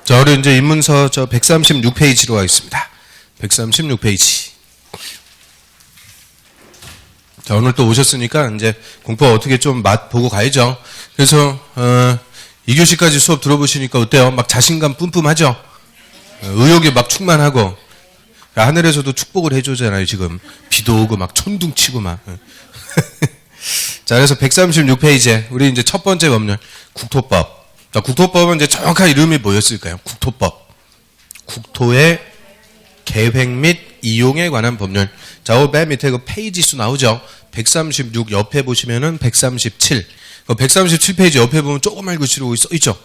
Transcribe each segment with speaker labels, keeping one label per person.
Speaker 1: 자, 우리 이제 입문서 136페이지로 하겠습니다. 136페이지. 자, 오늘 또 오셨으니까 이제 공부 어떻게 좀 맛 보고 가야죠. 그래서 2교시까지 수업 들어보시니까 어때요? 막 자신감 뿜뿜하죠? 의욕이 막 충만하고 하늘에서도 축복을 해주잖아요. 지금 비도 오고 막 천둥치고 막. 자, 그래서 136페이지에 우리 이제 첫 번째 법률 국토법. 자, 국토법은 이제 정확한 이름이 뭐였을까요? 국토법. 국토의 계획 및 이용에 관한 법률. 자, 맨 밑에 그 페이지 수 나오죠? 136 옆에 보시면은 137. 그 137페이지 옆에 보면 조그만 글씨로 써 있죠?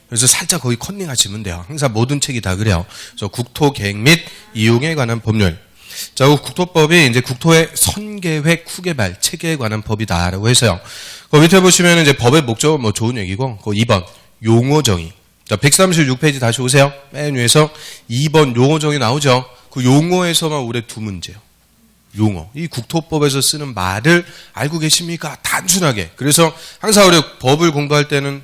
Speaker 1: 그래서 살짝 거기 컨닝하시면 돼요. 항상 모든 책이 다 그래요. 그래서 국토 계획 및 이용에 관한 법률. 자, 그 국토법이 이제 국토의 선계획 후개발 체계에 관한 법이다라고 해서요. 그 밑에 보시면 이제 법의 목적은 뭐 좋은 얘기고, 그 2번 용어 정의. 자, 136페이지 다시 오세요. 맨 위에서 2번 용어 정의 나오죠. 그 용어에서만 올해 두 문제요. 용어. 이 국토법에서 쓰는 말을 알고 계십니까? 단순하게. 그래서 항상 우리 법을 공부할 때는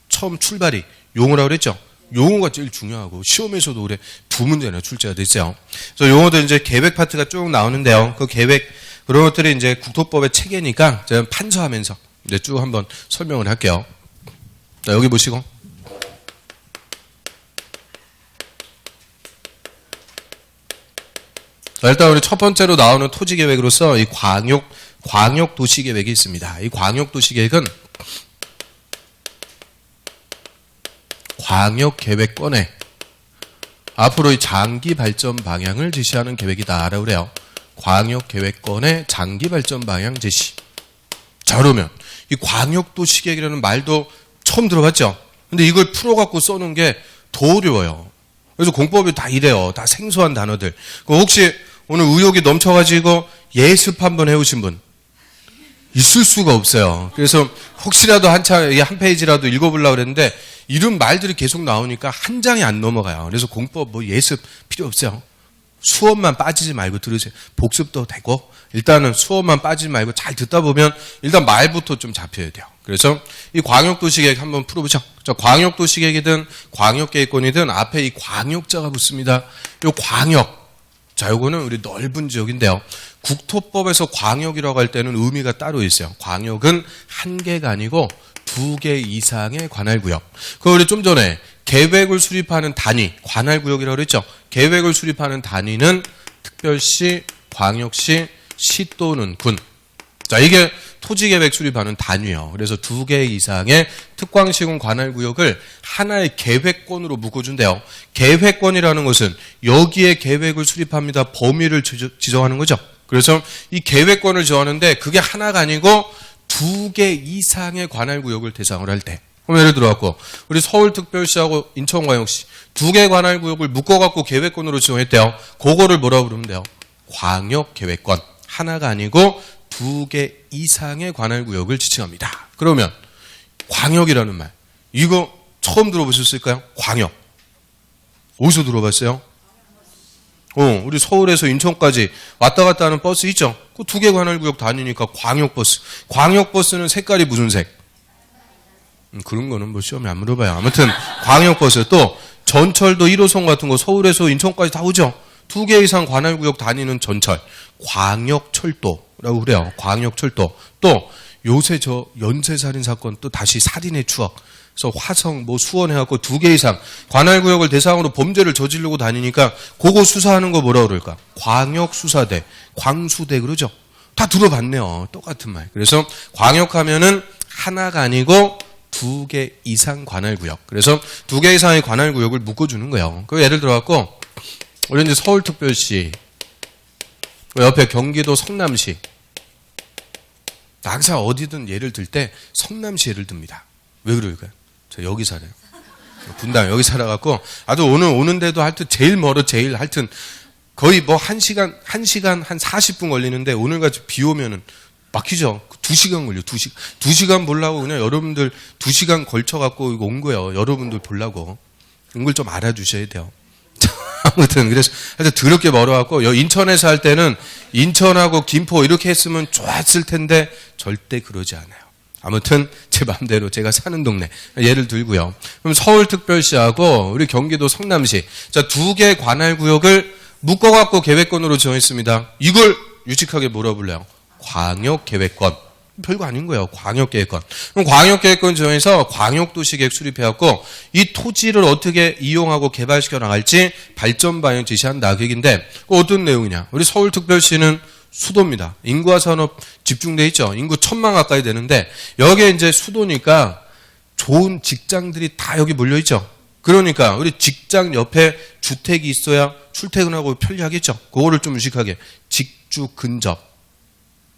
Speaker 1: 처음 출발이 용어라고 그랬죠. 용어가 제일 중요하고 시험에서도 올해 두 문제나 출제가 됐어요. 그래서 용어들 이제 계획 파트가 쭉 나오는데요. 그 계획 그런 것들이 이제 국토법의 체계니까 제가 판서하면서 이제 쭉 한번 설명을 할게요. 자, 여기 보시고. 자, 일단 우리 첫 번째로 나오는 토지 계획으로서 이 광역 도시 계획이 있습니다. 이 광역 도시 계획은 광역계획권에 앞으로 이 장기 발전 방향을 제시하는 계획이다라고 그래요. 광역계획권의 장기 발전 방향 제시. 자, 그러면 이 광역도시계획이라는 말도 처음 들어봤죠? 근데 이걸 풀어갖고 써놓은 게 더 어려워요. 그래서 공법이 다 이래요. 다 생소한 단어들. 혹시 오늘 의욕이 넘쳐가지고 예습 한번 해오신 분? 있을 수가 없어요. 그래서 혹시라도 한 페이지라도 읽어보려고 그랬는데 이런 말들이 계속 나오니까 한 장이 안 넘어가요. 그래서 공법 뭐 예습 필요 없어요. 수업만 빠지지 말고 들으세요. 복습도 되고 일단은 수업만 빠지지 말고 잘 듣다 보면 일단 말부터 좀 잡혀야 돼요. 그래서 이 광역도시계획 한번 풀어보죠. 자, 광역도시계획이든 광역계획권이든 앞에 이 광역자가 붙습니다. 이 광역. 자, 요거는 우리 넓은 지역인데요. 국토법에서 광역이라고 할 때는 의미가 따로 있어요. 광역은 한 개가 아니고 두 개 이상의 관할구역. 그 우리 좀 전에 계획을 수립하는 단위, 관할구역이라고 그랬죠. 계획을 수립하는 단위는 특별시, 광역시, 시 또는 군. 자, 이게 토지계획 수립하는 단위예요. 그래서 두 개 이상의 특광시군 관할구역을 하나의 계획권으로 묶어준대요. 계획권이라는 것은 여기에 계획을 수립합니다. 범위를 지정하는 거죠. 그래서 이 계획권을 정하는데 그게 하나가 아니고 두 개 이상의 관할구역을 대상으로 할 때. 그럼 예를 들어갖고 우리 서울특별시하고 인천광역시 두 개 관할구역을 묶어갖고 계획권으로 지정했대요. 그거를 뭐라고 부르면 돼요? 광역계획권. 하나가 아니고 두 개 이상의 관할구역을 지칭합니다. 그러면 광역이라는 말 이거 처음 들어보셨을까요? 광역. 어디서 들어봤어요? 우리 서울에서 인천까지 왔다 갔다 하는 버스 있죠? 그 두 개 관할구역 다니니까 광역버스. 광역버스는 색깔이 무슨 색? 그런 거는 뭐 시험에 안 물어봐요. 아무튼 광역버스. 또 전철도 1호선 같은 거 서울에서 인천까지 다 오죠? 두 개 이상 관할구역 다니는 전철. 광역철도라고 그래요. 광역철도. 또 요새 저 연쇄살인 사건 또 다시 살인의 추억. 그래서 화성, 수원 해갖고 두 개 이상 관할구역을 대상으로 범죄를 저지르고 다니니까 그거 수사하는 거 뭐라 그럴까? 광역수사대, 광수대 그러죠? 다 들어봤네요. 똑같은 말. 그래서 광역하면은 하나가 아니고 두 개 이상 관할구역. 그래서 두 개 이상의 관할구역을 묶어주는 거예요. 그 예를 들어갖고 우리 이제 서울특별시, 옆에 경기도 성남시. 항상 어디든 예를 들 때 성남시 예를 듭니다. 왜 그럴까요? 저 여기 살아요. 분당 여기 살아갖고 아주 오늘 오는데도 하여튼 제일 멀어 하여튼 거의 뭐 1시간 한 40분 걸리는데 오늘같이 비 오면은 막히죠. 2시간 걸려. 2시간 보려고 그냥 여러분들 2시간 걸쳐갖고 이거 온 거예요. 여러분들 보려고. 이런 걸 좀 알아주셔야 돼요. 아무튼 그래서 하여튼 더럽게 멀어갖고 인천에서 할 때는 인천하고 김포 이렇게 했으면 좋았을 텐데 절대 그러지 않아요. 아무튼 제 마음대로 제가 사는 동네 예를 들고요. 그럼 서울특별시하고 우리 경기도 성남시 자, 두 개 관할구역을 묶어갖고 계획권으로 정했습니다. 이걸 유식하게 뭐라 불러요? 광역계획권. 별거 아닌 거예요. 광역계획권. 그럼 광역계획권 정해서 광역도시계획 수립해갖고 이 토지를 어떻게 이용하고 개발시켜 나갈지 발전 방향 제시한다. 그 얘기인데 어떤 내용이냐? 우리 서울특별시는 수도입니다. 인구화 산업 집중돼 있죠. 인구 1000만 가까이 되는데 여기에 이제 수도니까 좋은 직장들이 다 여기 몰려 있죠. 그러니까 우리 직장 옆에 주택이 있어야 출퇴근하고 편리하겠죠. 그거를 좀 유식하게 직주 근접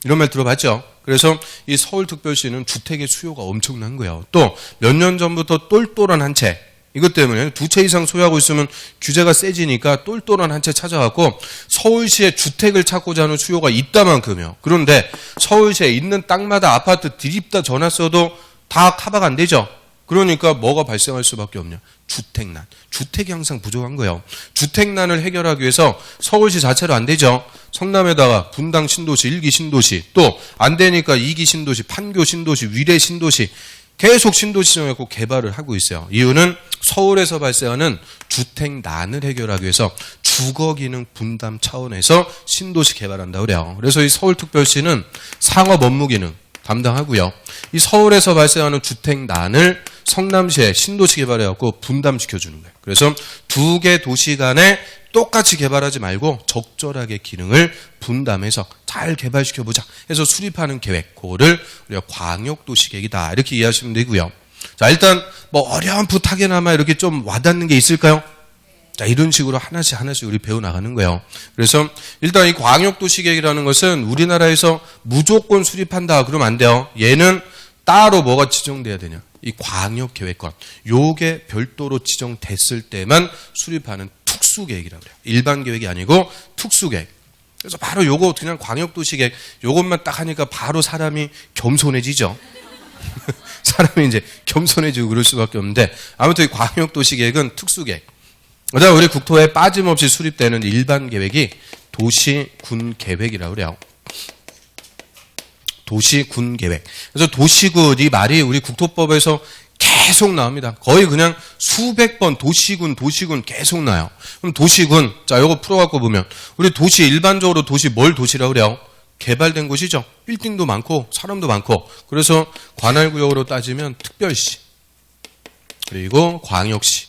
Speaker 1: 이런 말 들어봤죠. 그래서 이 서울특별시는 주택의 수요가 엄청난 거예요. 또 몇 년 전부터 똘똘한 한 채 이것 때문에 두 채 이상 소유하고 있으면 규제가 세지니까 똘똘한 한 채 찾아갖고 서울시에 주택을 찾고자 하는 수요가 있다만큼이요. 그런데 서울시에 있는 땅마다 아파트 들입다 전화 써도 다 커버가 안 되죠. 그러니까 뭐가 발생할 수밖에 없냐. 주택난. 주택이 항상 부족한 거예요. 주택난을 해결하기 위해서 서울시 자체로 안 되죠. 성남에다가 분당 신도시, 1기 신도시, 또 안 되니까 2기 신도시, 판교 신도시, 위례 신도시 계속 신도시 정해서 개발을 하고 있어요. 이유는 서울에서 발생하는 주택난을 해결하기 위해서 주거기능 분담 차원에서 신도시 개발한다고 그래요. 그래서 이 서울특별시는 상업 업무기능 담당하고요. 이 서울에서 발생하는 주택난을 성남시에 신도시 개발해갖고 분담시켜주는 거예요. 그래서 두 개 도시 간에 똑같이 개발하지 말고 적절하게 기능을 분담해서 잘 개발시켜보자 해서 수립하는 계획, 그거를 우리가 광역도시계획이다 이렇게 이해하시면 되고요. 자, 일단 뭐 어렴풋하게나마 이렇게 좀 와닿는 게 있을까요? 자, 이런 식으로 하나씩 우리 배워나가는 거예요. 그래서 일단 이 광역도시계획이라는 것은 우리나라에서 무조건 수립한다 그러면 안 돼요. 얘는 따로 뭐가 지정돼야 되냐. 이 광역계획권. 요게 별도로 지정됐을 때만 수립하는 특수계획이라고 그래요. 일반 계획이 아니고 특수계획. 그래서 바로 요거 그냥 광역도시계획 요것만 딱 하니까 바로 사람이 겸손해지죠. 사람이 이제 겸손해지고 그럴 수밖에 없는데 아무튼 이 광역도시계획은 특수계획. 그다음 우리 국토에 빠짐없이 수립되는 일반 계획이 도시군계획이라고 그래요. 도시군계획. 그래서 도시군 이 말이 우리 국토법에서 계속 나옵니다. 거의 그냥 수백 번 도시군 계속 나요. 그럼 도시군, 자, 요거 풀어갖고 보면 우리 도시 일반적으로 도시 뭘 도시라고 그래요? 개발된 곳이죠. 빌딩도 많고 사람도 많고. 그래서 관할구역으로 따지면 특별시 그리고 광역시.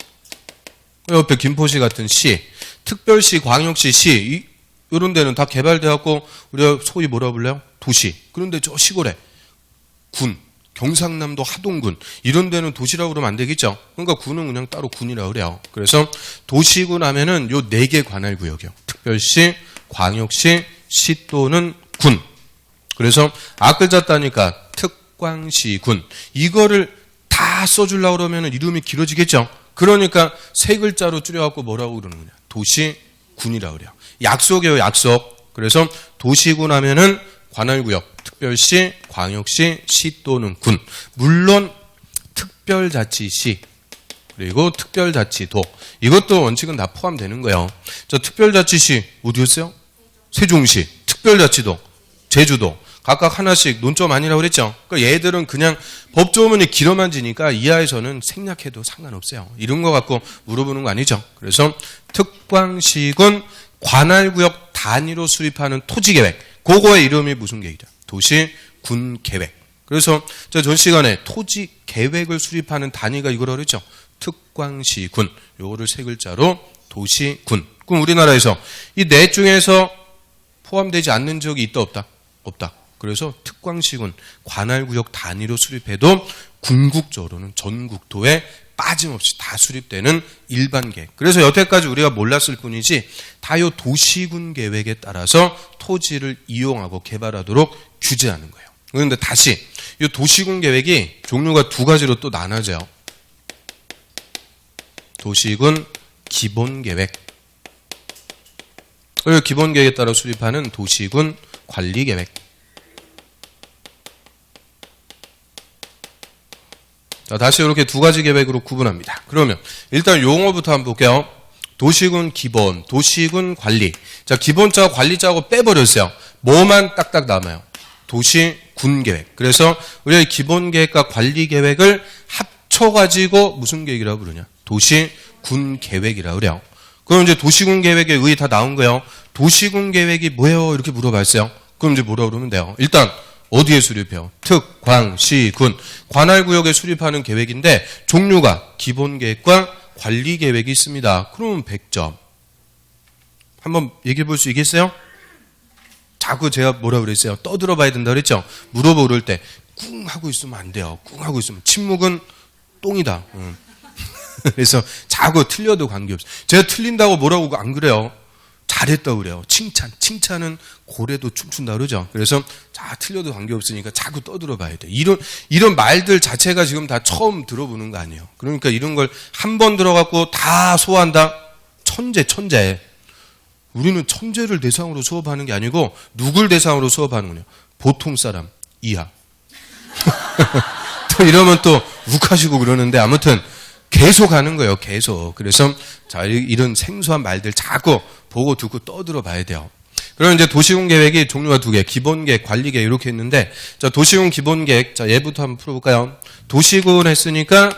Speaker 1: 옆에 김포시 같은 시, 특별시, 광역시, 시 이런 데는 다 개발돼갖고 우리가 소위 뭐라 불러요? 도시. 그런데 저 시골에 군, 경상남도 하동군 이런 데는 도시라고 그러면 안 되겠죠. 그러니까 군은 그냥 따로 군이라고 그래요. 그래서 도시군 하면은 요 4개 관할구역이요. 특별시, 광역시, 시 또는 군. 그래서 앞글자 따니까 특광시군. 이거를 다 써주려고 그러면 이름이 길어지겠죠. 그러니까 3글자로 줄여갖고 뭐라고 그러는 거냐. 도시군이라고 그래요. 약속이에요, 약속. 그래서 도시군 하면은 관할구역, 특별시, 광역시, 시 또는 군. 물론 특별자치시 그리고 특별자치도 이것도 원칙은 다 포함되는 거예요. 저 특별자치시 어디였어요? 세종시. 특별자치도 제주도. 각각 하나씩 논점 아니라고 그랬죠. 그러니까 얘들은 그냥 법조문이 길어만 지니까 이하에서는 생략해도 상관없어요. 이런 거 갖고 물어보는 거 아니죠. 그래서 특광시군 관할구역 단위로 수립하는 토지계획. 그거의 이름이 무슨 계획이다? 도시군계획. 그래서 전 시간에 토지계획을 수립하는 단위가 이거라고 그랬죠. 특광시군. 요거를 3글자로 도시군. 그럼 우리나라에서 이 넷 중에서 포함되지 않는 지역이 있다 없다? 없다. 그래서 특광시군 관할구역 단위로 수립해도 궁극적으로는 전국토에 빠짐없이 다 수립되는 일반계획. 그래서 여태까지 우리가 몰랐을 뿐이지 다 이 도시군 계획에 따라서 토지를 이용하고 개발하도록 규제하는 거예요. 그런데 다시 이 도시군 계획이 종류가 2가지로 또 나눠져요. 도시군 기본계획. 그리고 기본계획에 따라 수립하는 도시군 관리계획. 자, 다시 이렇게 2가지 계획으로 구분합니다. 그러면 일단 용어부터 한번 볼게요. 도시군 기본, 도시군 관리. 자, 기본자와 관리자하고 빼버렸어요. 뭐만 딱딱 남아요? 도시군. 군계획. 그래서 우리가 기본계획과 관리계획을 합쳐가지고 무슨 계획이라고 부르냐? 도시군계획이라고 그래요. 그럼 이제 도시군계획에 의의 다 나온 거예요. 도시군계획이 뭐예요? 이렇게 물어봤어요. 그럼 이제 뭐라고 그러면 돼요? 일단 어디에 수립해요? 특, 광, 시, 군. 관할구역에 수립하는 계획인데 종류가 기본계획과 관리계획이 있습니다. 그러면 100점. 한번 얘기해 볼 수 있겠어요? 자꾸 제가 뭐라고 그랬어요? 떠들어 봐야 된다 그랬죠? 물어보고 그럴 때 꿍 하고 있으면 안 돼요. 꿍 하고 있으면 침묵은 똥이다. 그래서 자꾸 틀려도 관계없어요. 제가 틀린다고 뭐라고 안 그래요. 잘했다고 그래요. 칭찬은 고래도 춤춘다 그러죠. 그래서 자 틀려도 관계없으니까 자꾸 떠들어 봐야 돼. 이런 말들 자체가 지금 다 처음 들어보는 거 아니에요. 그러니까 이런 걸 한 번 들어갖고 다 소화한다? 천재. 우리는 천재를 대상으로 수업하는 게 아니고 누굴 대상으로 수업하는 거냐? 보통 사람 이하. 또 이러면 또 욱하시고 그러는데 아무튼 계속 하는 거예요. 계속. 그래서 자 이런 생소한 말들 자꾸 보고 듣고 떠들어 봐야 돼요. 그럼 이제 도시군 계획이 종류가 두 개, 기본계획, 관리계획 이렇게 있는데 자 도시군 기본계획 자 얘부터 한번 풀어볼까요? 도시군 했으니까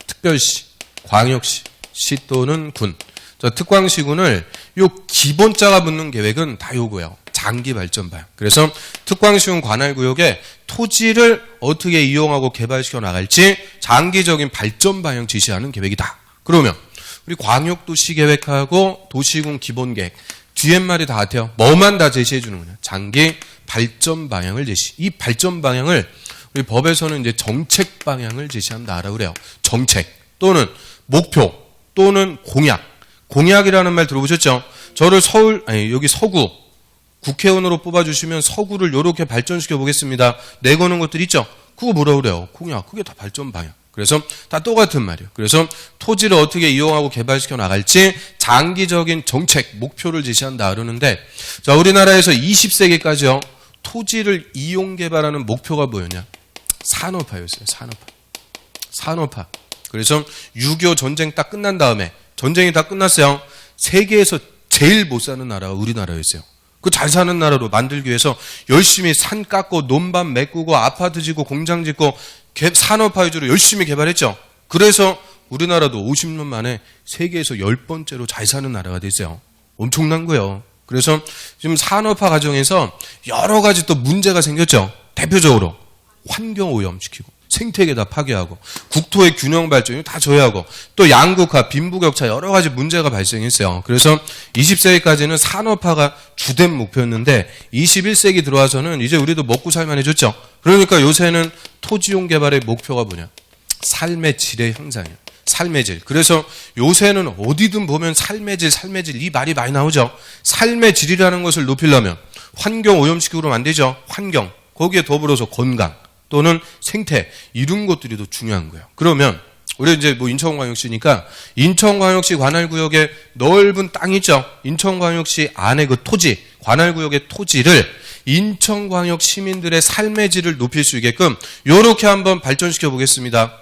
Speaker 1: 특별시, 광역시, 시 또는 군. 자 특광시군을 요 기본자가 붙는 계획은 다 요거예요. 장기 발전 방향. 그래서 특광시군 관할구역에 토지를 어떻게 이용하고 개발시켜 나갈지 장기적인 발전 방향 지시하는 계획이다. 그러면 우리 광역도시계획하고 도시군 기본계획 뒤에 말이 다 같아요. 뭐만 다 제시해 주는 거냐? 장기 발전 방향을 제시. 이 발전 방향을 우리 법에서는 이제 정책 방향을 제시한다라고 그래요. 정책 또는 목표 또는 공약. 공약이라는 말 들어보셨죠? 저를 여기 서구 국회의원으로 뽑아주시면 서구를 이렇게 발전시켜 보겠습니다. 내거는 것들 있죠? 그거 뭐라고 그래요? 공약. 그게 다 발전 방향. 그래서 다 똑같은 말이에요. 그래서 토지를 어떻게 이용하고 개발시켜 나갈지 장기적인 정책, 목표를 제시한다 그러는데 자 우리나라에서 20세기까지요. 토지를 이용 개발하는 목표가 뭐였냐? 산업화였어요. 산업화. 그래서 6.25 전쟁 딱 끝난 다음에 전쟁이 다 끝났어요. 세계에서 제일 못 사는 나라가 우리나라였어요. 그 잘 사는 나라로 만들기 위해서 열심히 산 깎고 논밭 메꾸고 아파트 짓고 공장 짓고 산업화 위주로 열심히 개발했죠. 그래서 우리나라도 50년 만에 세계에서 10번째로 잘 사는 나라가 됐어요. 엄청난 거예요. 그래서 지금 산업화 과정에서 여러 가지 또 문제가 생겼죠. 대표적으로 환경 오염시키고 생태계 다 파괴하고 국토의 균형 발전이 다 저해하고 또 양극화, 빈부격차 여러 가지 문제가 발생했어요. 그래서 20세기까지는 산업화가 주된 목표였는데 21세기 들어와서는 이제 우리도 먹고 살만해졌죠. 그러니까 요새는 토지용 개발의 목표가 뭐냐? 삶의 질의 향상이에요. 삶의 질. 그래서 요새는 어디든 보면 삶의 질 이 말이 많이 나오죠. 삶의 질이라는 것을 높이려면 환경 오염시키고 그러면 안 되죠. 환경. 거기에 더불어서 건강. 또는 생태 이런 것들이 더 중요한 거예요. 그러면 우리 이제 뭐 인천광역시니까 인천광역시 관할구역에 넓은 땅 있죠. 인천광역시 안에 그 토지 관할구역의 토지를 인천광역 시민들의 삶의 질을 높일 수 있게끔 이렇게 한번 발전시켜 보겠습니다.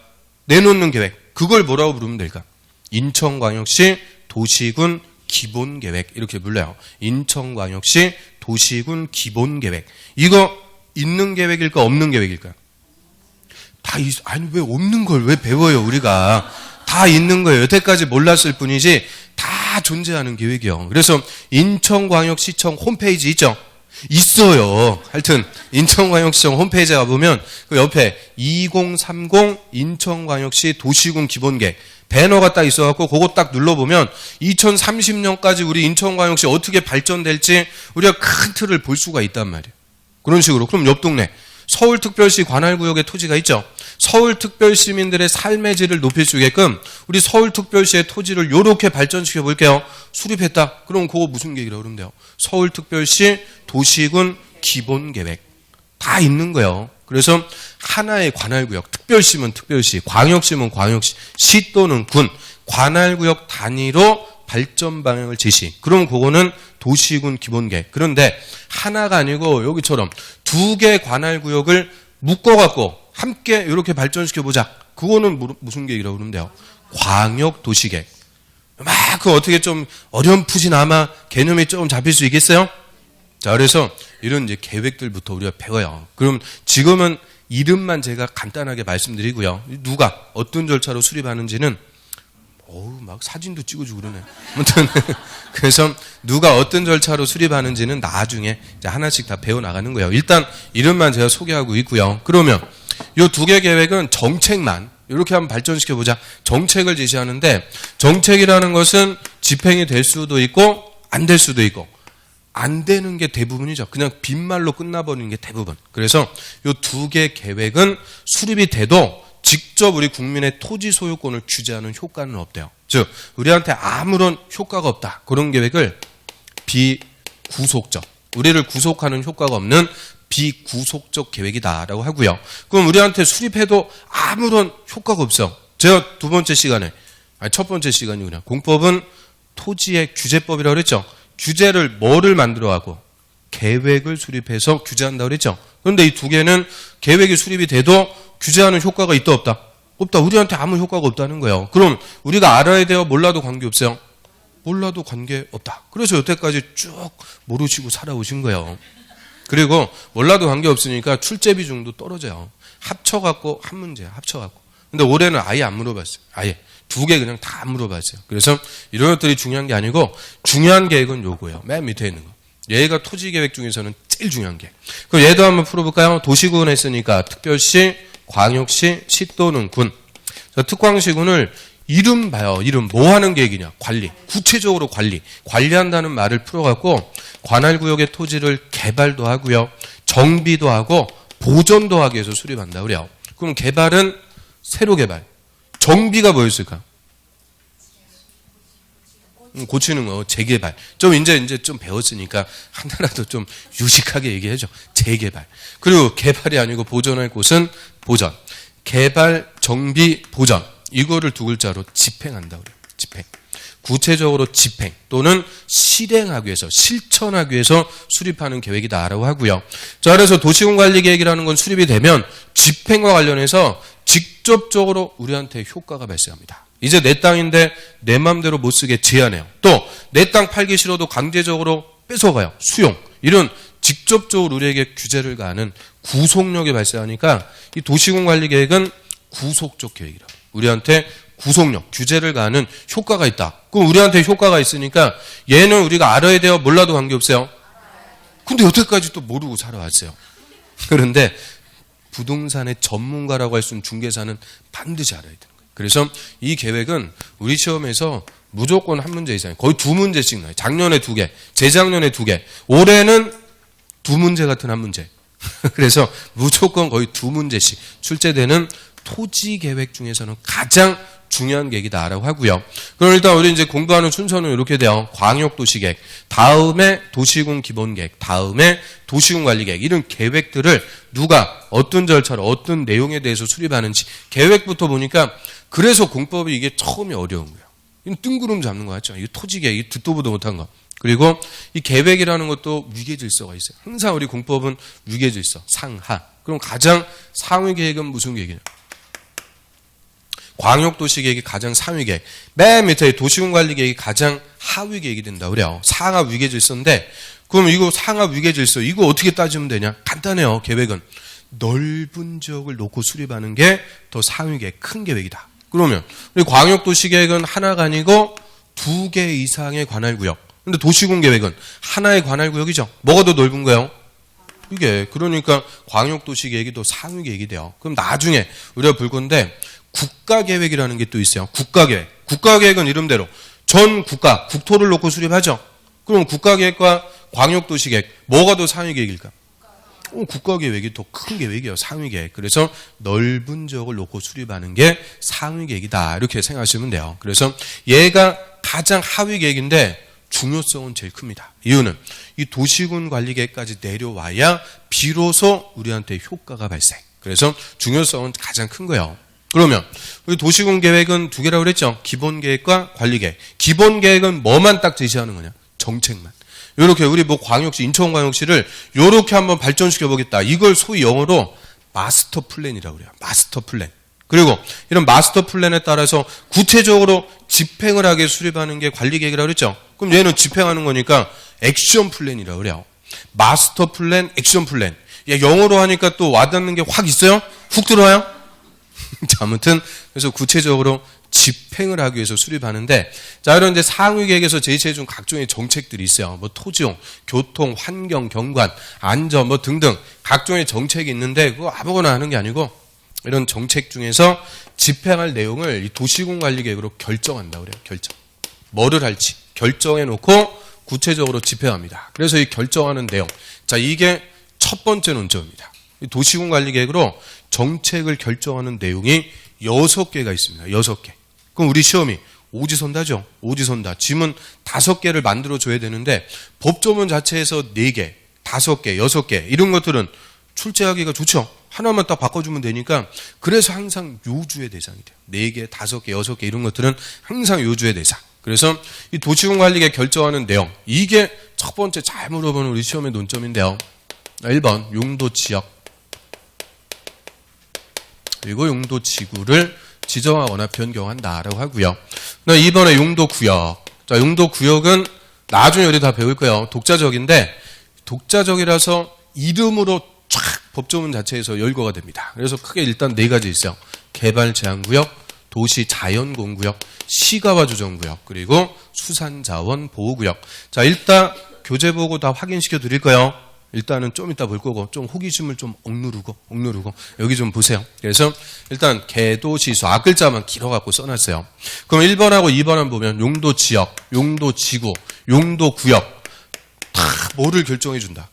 Speaker 1: 내놓는 계획 그걸 뭐라고 부르면 될까? 인천광역시 도시군 기본계획 이렇게 불러요. 인천광역시 도시군 기본계획 이거 있는 계획일까 없는 계획일까? 아니 왜 없는 걸 왜 배워요 우리가? 다 있는 거예요. 여태까지 몰랐을 뿐이지 다 존재하는 계획이요. 그래서 인천광역시청 홈페이지 있죠? 있어요. 하여튼 인천광역시청 홈페이지에 가보면 그 옆에 2030 인천광역시 도시군 기본계획 배너가 딱 있어갖고 그거 딱 눌러보면 2030년까지 우리 인천광역시 어떻게 발전될지 우리가 큰 틀을 볼 수가 있단 말이에요. 그런 식으로. 그럼 옆 동네 서울특별시 관할구역에 토지가 있죠. 서울특별시민들의 삶의 질을 높일 수 있게끔 우리 서울특별시의 토지를 이렇게 발전시켜 볼게요. 수립했다. 그럼 그거 무슨 계획이라고 그러면 돼요? 서울특별시 도시군 기본계획. 다 있는 거예요. 그래서 하나의 관할구역, 특별시면 특별시, 광역시면 광역시, 시 또는 군, 관할구역 단위로 발전 방향을 제시. 그럼 그거는 도시군 기본계획. 그런데 하나가 아니고 여기처럼 두 개 관할구역을 묶어갖고 함께 이렇게 발전시켜보자. 그거는 무슨 계획이라고 그러면 돼요? 광역도시계획. 그 어떻게 좀 어렴풋이나마 개념이 좀 잡힐 수 있겠어요? 자, 그래서 이런 이제 계획들부터 우리가 배워요. 그럼 지금은 이름만 제가 간단하게 말씀드리고요. 누가 어떤 절차로 수립하는지는 막 사진도 찍어주고 그러네. 아무튼 그래서 누가 어떤 절차로 수립하는지는 나중에 이제 하나씩 다 배워 나가는 거예요. 일단 이름만 제가 소개하고 있고요. 그러면 이 두 개 계획은 정책만 이렇게 한번 발전시켜 보자. 정책을 제시하는데 정책이라는 것은 집행이 될 수도 있고 안 될 수도 있고 안 되는 게 대부분이죠. 그냥 빈말로 끝나버리는 게 대부분. 그래서 이 두 개 계획은 수립이 돼도 직접 우리 국민의 토지 소유권을 규제하는 효과는 없대요. 즉 우리한테 아무런 효과가 없다. 그런 계획을 비구속적, 우리를 구속하는 효과가 없는 비구속적 계획이다라고 하고요. 그럼 우리한테 수립해도 아무런 효과가 없어. 제가 첫 번째 시간이구나. 공법은 토지의 규제법이라고 그랬죠. 규제를 뭐를 만들어가고 계획을 수립해서 규제한다고 그랬죠. 그런데 이 두 개는 계획이 수립이 돼도 규제하는 효과가 있다 없다? 없다. 우리한테 아무 효과가 없다는 거예요. 그럼 우리가 알아야 돼요? 몰라도 관계없어요? 몰라도 관계없다. 그래서 여태까지 쭉 모르시고 살아오신 거예요. 그리고 몰라도 관계없으니까 출제 비중도 떨어져요. 합쳐갖고 한 문제야. 합쳐갖고. 근데 올해는 아예 안 물어봤어요. 아예. 두 개 그냥 다 안 물어봤어요. 그래서 이런 것들이 중요한 게 아니고 중요한 계획은 요거예요. 맨 밑에 있는 거. 얘가 토지 계획 중에서는 제일 중요한 계획. 그럼 얘도 한번 풀어볼까요? 도시군 했으니까 특별시, 광역시, 시 또는 군. 특광시군을 이름 봐요. 이름. 뭐 하는 계획이냐? 관리. 구체적으로 관리한다는 말을 풀어갖고 관할구역의 토지를 개발도 하고요. 정비도 하고 보존도 하기 위해서 수립한다 그래요. 그럼 개발은 새로 개발. 정비가 뭐였을까? 고치는 거, 재개발. 좀 이제 좀 배웠으니까 하나라도 좀 유식하게 얘기해줘. 재개발. 그리고 개발이 아니고 보존할 곳은 보전. 개발, 정비, 보전. 이거를 두 글자로 집행한다 그래요. 집행. 구체적으로 집행 또는 실행하기 위해서, 실천하기 위해서 수립하는 계획이다라고 하고요. 자, 그래서 도시군관리계획이라는 건 수립이 되면 집행과 관련해서 직접적으로 우리한테 효과가 발생합니다. 이제 내 땅인데 내 마음대로 못 쓰게 제한해요. 또 내 땅 팔기 싫어도 강제적으로 뺏어가요. 수용. 이런 직접적으로 우리에게 규제를 가하는 구속력이 발생하니까 이 도시군관리계획은 구속적 계획이라고. 우리한테 구속력, 규제를 가하는 효과가 있다. 그럼 우리한테 효과가 있으니까 얘는 우리가 알아야 돼요? 몰라도 관계없어요? 근데 여태까지 또 모르고 살아왔어요. 그런데 부동산의 전문가라고 할 수 있는 중개사는 반드시 알아야 되는 거예요. 그래서 이 계획은 우리 시험에서 무조건 한 문제 이상, 거의 두 문제씩 나와요. 작년에 두 개, 재작년에 두 개, 올해는 두 문제 같은 한 문제. 그래서 무조건 거의 두 문제씩 출제되는 토지 계획 중에서는 가장 중요한 계획이다라고 하고요. 그럼 일단 우리 이제 공부하는 순서는 이렇게 돼요. 광역도시계획, 다음에 도시군 기본계획, 다음에 도시군 관리계획. 이런 계획들을 누가 어떤 절차로 어떤 내용에 대해서 수립하는지 계획부터 보니까 그래서 공법이 이게 처음이 어려운 거예요. 이건 뜬구름 잡는 거 같죠. 이 토지계획, 듣도 보도 못한 거. 그리고 이 계획이라는 것도 위계질서가 있어요. 항상 우리 공법은 위계질서, 상하. 그럼 가장 상위 계획은 무슨 계획이냐? 광역도시계획이 가장 상위 계획, 맨 밑에 도시군관리계획이 가장 하위 계획이 된다 그래요. 상하 위계질서인데 그럼 이거 상하 위계질서 이거 어떻게 따지면 되냐? 간단해요. 계획은 넓은 지역을 놓고 수립하는 게 더 상위 계획, 큰 계획이다. 그러면 우리 광역도시계획은 하나가 아니고 두 개 이상의 관할구역. 근데 도시군계획은 하나의 관할구역이죠. 뭐가 더 넓은 거예요? 이게 그러니까 광역도시계획이 더 상위 계획이 돼요. 그럼 나중에 우리가 볼 건데 국가계획이라는 게 또 있어요. 국가계획. 국가계획은 이름대로 전 국가, 국토를 놓고 수립하죠. 그럼 국가계획과 광역도시계획, 뭐가 더 상위 계획일까? 국가계획이 더 큰 계획이에요. 상위 계획. 그래서 넓은 지역을 놓고 수립하는 게 상위 계획이다. 이렇게 생각하시면 돼요. 그래서 얘가 가장 하위 계획인데 중요성은 제일 큽니다. 이유는 이 도시군 관리계획까지 내려와야 비로소 우리한테 효과가 발생. 그래서 중요성은 가장 큰 거예요. 그러면 우리 도시군 계획은 두 개라고 그랬죠. 기본계획과 관리계획. 기본계획은 뭐만 딱 제시하는 거냐? 정책만. 이렇게 우리 뭐 광역시, 인천광역시를 이렇게 한번 발전시켜 보겠다. 이걸 소위 영어로 마스터 플랜이라고 그래요. 마스터 플랜. 그리고 이런 마스터 플랜에 따라서 구체적으로 집행을 하게 수립하는 게 관리계획이라고 그랬죠. 그럼 얘는 집행하는 거니까 액션 플랜이라고 그래요. 마스터 플랜, 액션 플랜. 야, 영어로 하니까 또 와닿는 게 확 있어요? 훅 들어와요? 자, 아무튼 그래서 구체적으로 집행을 하기 위해서 수립하는데, 자, 이런 이제 상위 계획에서 제시해 준 각종의 정책들이 있어요. 뭐 토지용, 교통, 환경, 경관, 안전 뭐 등등 각종의 정책이 있는데 그거 아무거나 하는 게 아니고 이런 정책 중에서 집행할 내용을 이 도시군관리계획으로 결정한다 그래요. 결정. 뭐를 할지 결정해 놓고 구체적으로 집행합니다. 그래서 이 결정하는 내용. 자, 이게 첫 번째 논점입니다. 이 도시군관리계획으로 정책을 결정하는 내용이 6개가 있습니다. 6개. 그럼 우리 시험이 오지선다죠. 오지선다. 지문 5개를 만들어줘야 되는데 법조문 자체에서 4개, 5개, 6개 이런 것들은 출제하기가 좋죠. 하나만 딱 바꿔주면 되니까 그래서 항상 요주의 대상이 돼요. 4개, 5개, 6개 이런 것들은 항상 요주의 대상. 그래서 이 도시군관리계획 결정하는 내용 이게 첫 번째 잘 물어보는 우리 시험의 논점인데요. 1번 용도지역 그리고 용도지구를 지정하거나 변경한다라고 하고요. 2번에 용도구역. 자, 용도구역은 나중에 우리 다 배울 거예요. 독자적인데 독자적이라서 이름으로 쫙 법조문 자체에서 열거가 됩니다. 그래서 크게 일단 4가지 있어요. 개발제한구역, 도시자연공구역, 시가와 조정구역, 그리고 수산자원 보호구역. 자, 일단 교재 보고 다 확인시켜 드릴 거예요. 일단은 좀 이따 볼 거고 좀 호기심을 좀 억누르고 여기 좀 보세요. 그래서 일단 개도시수 앞글자만 길어갖고 써놨어요. 그럼 1번하고 2번을 보면 용도지역, 용도지구, 용도구역 다 뭐를 결정해 준다.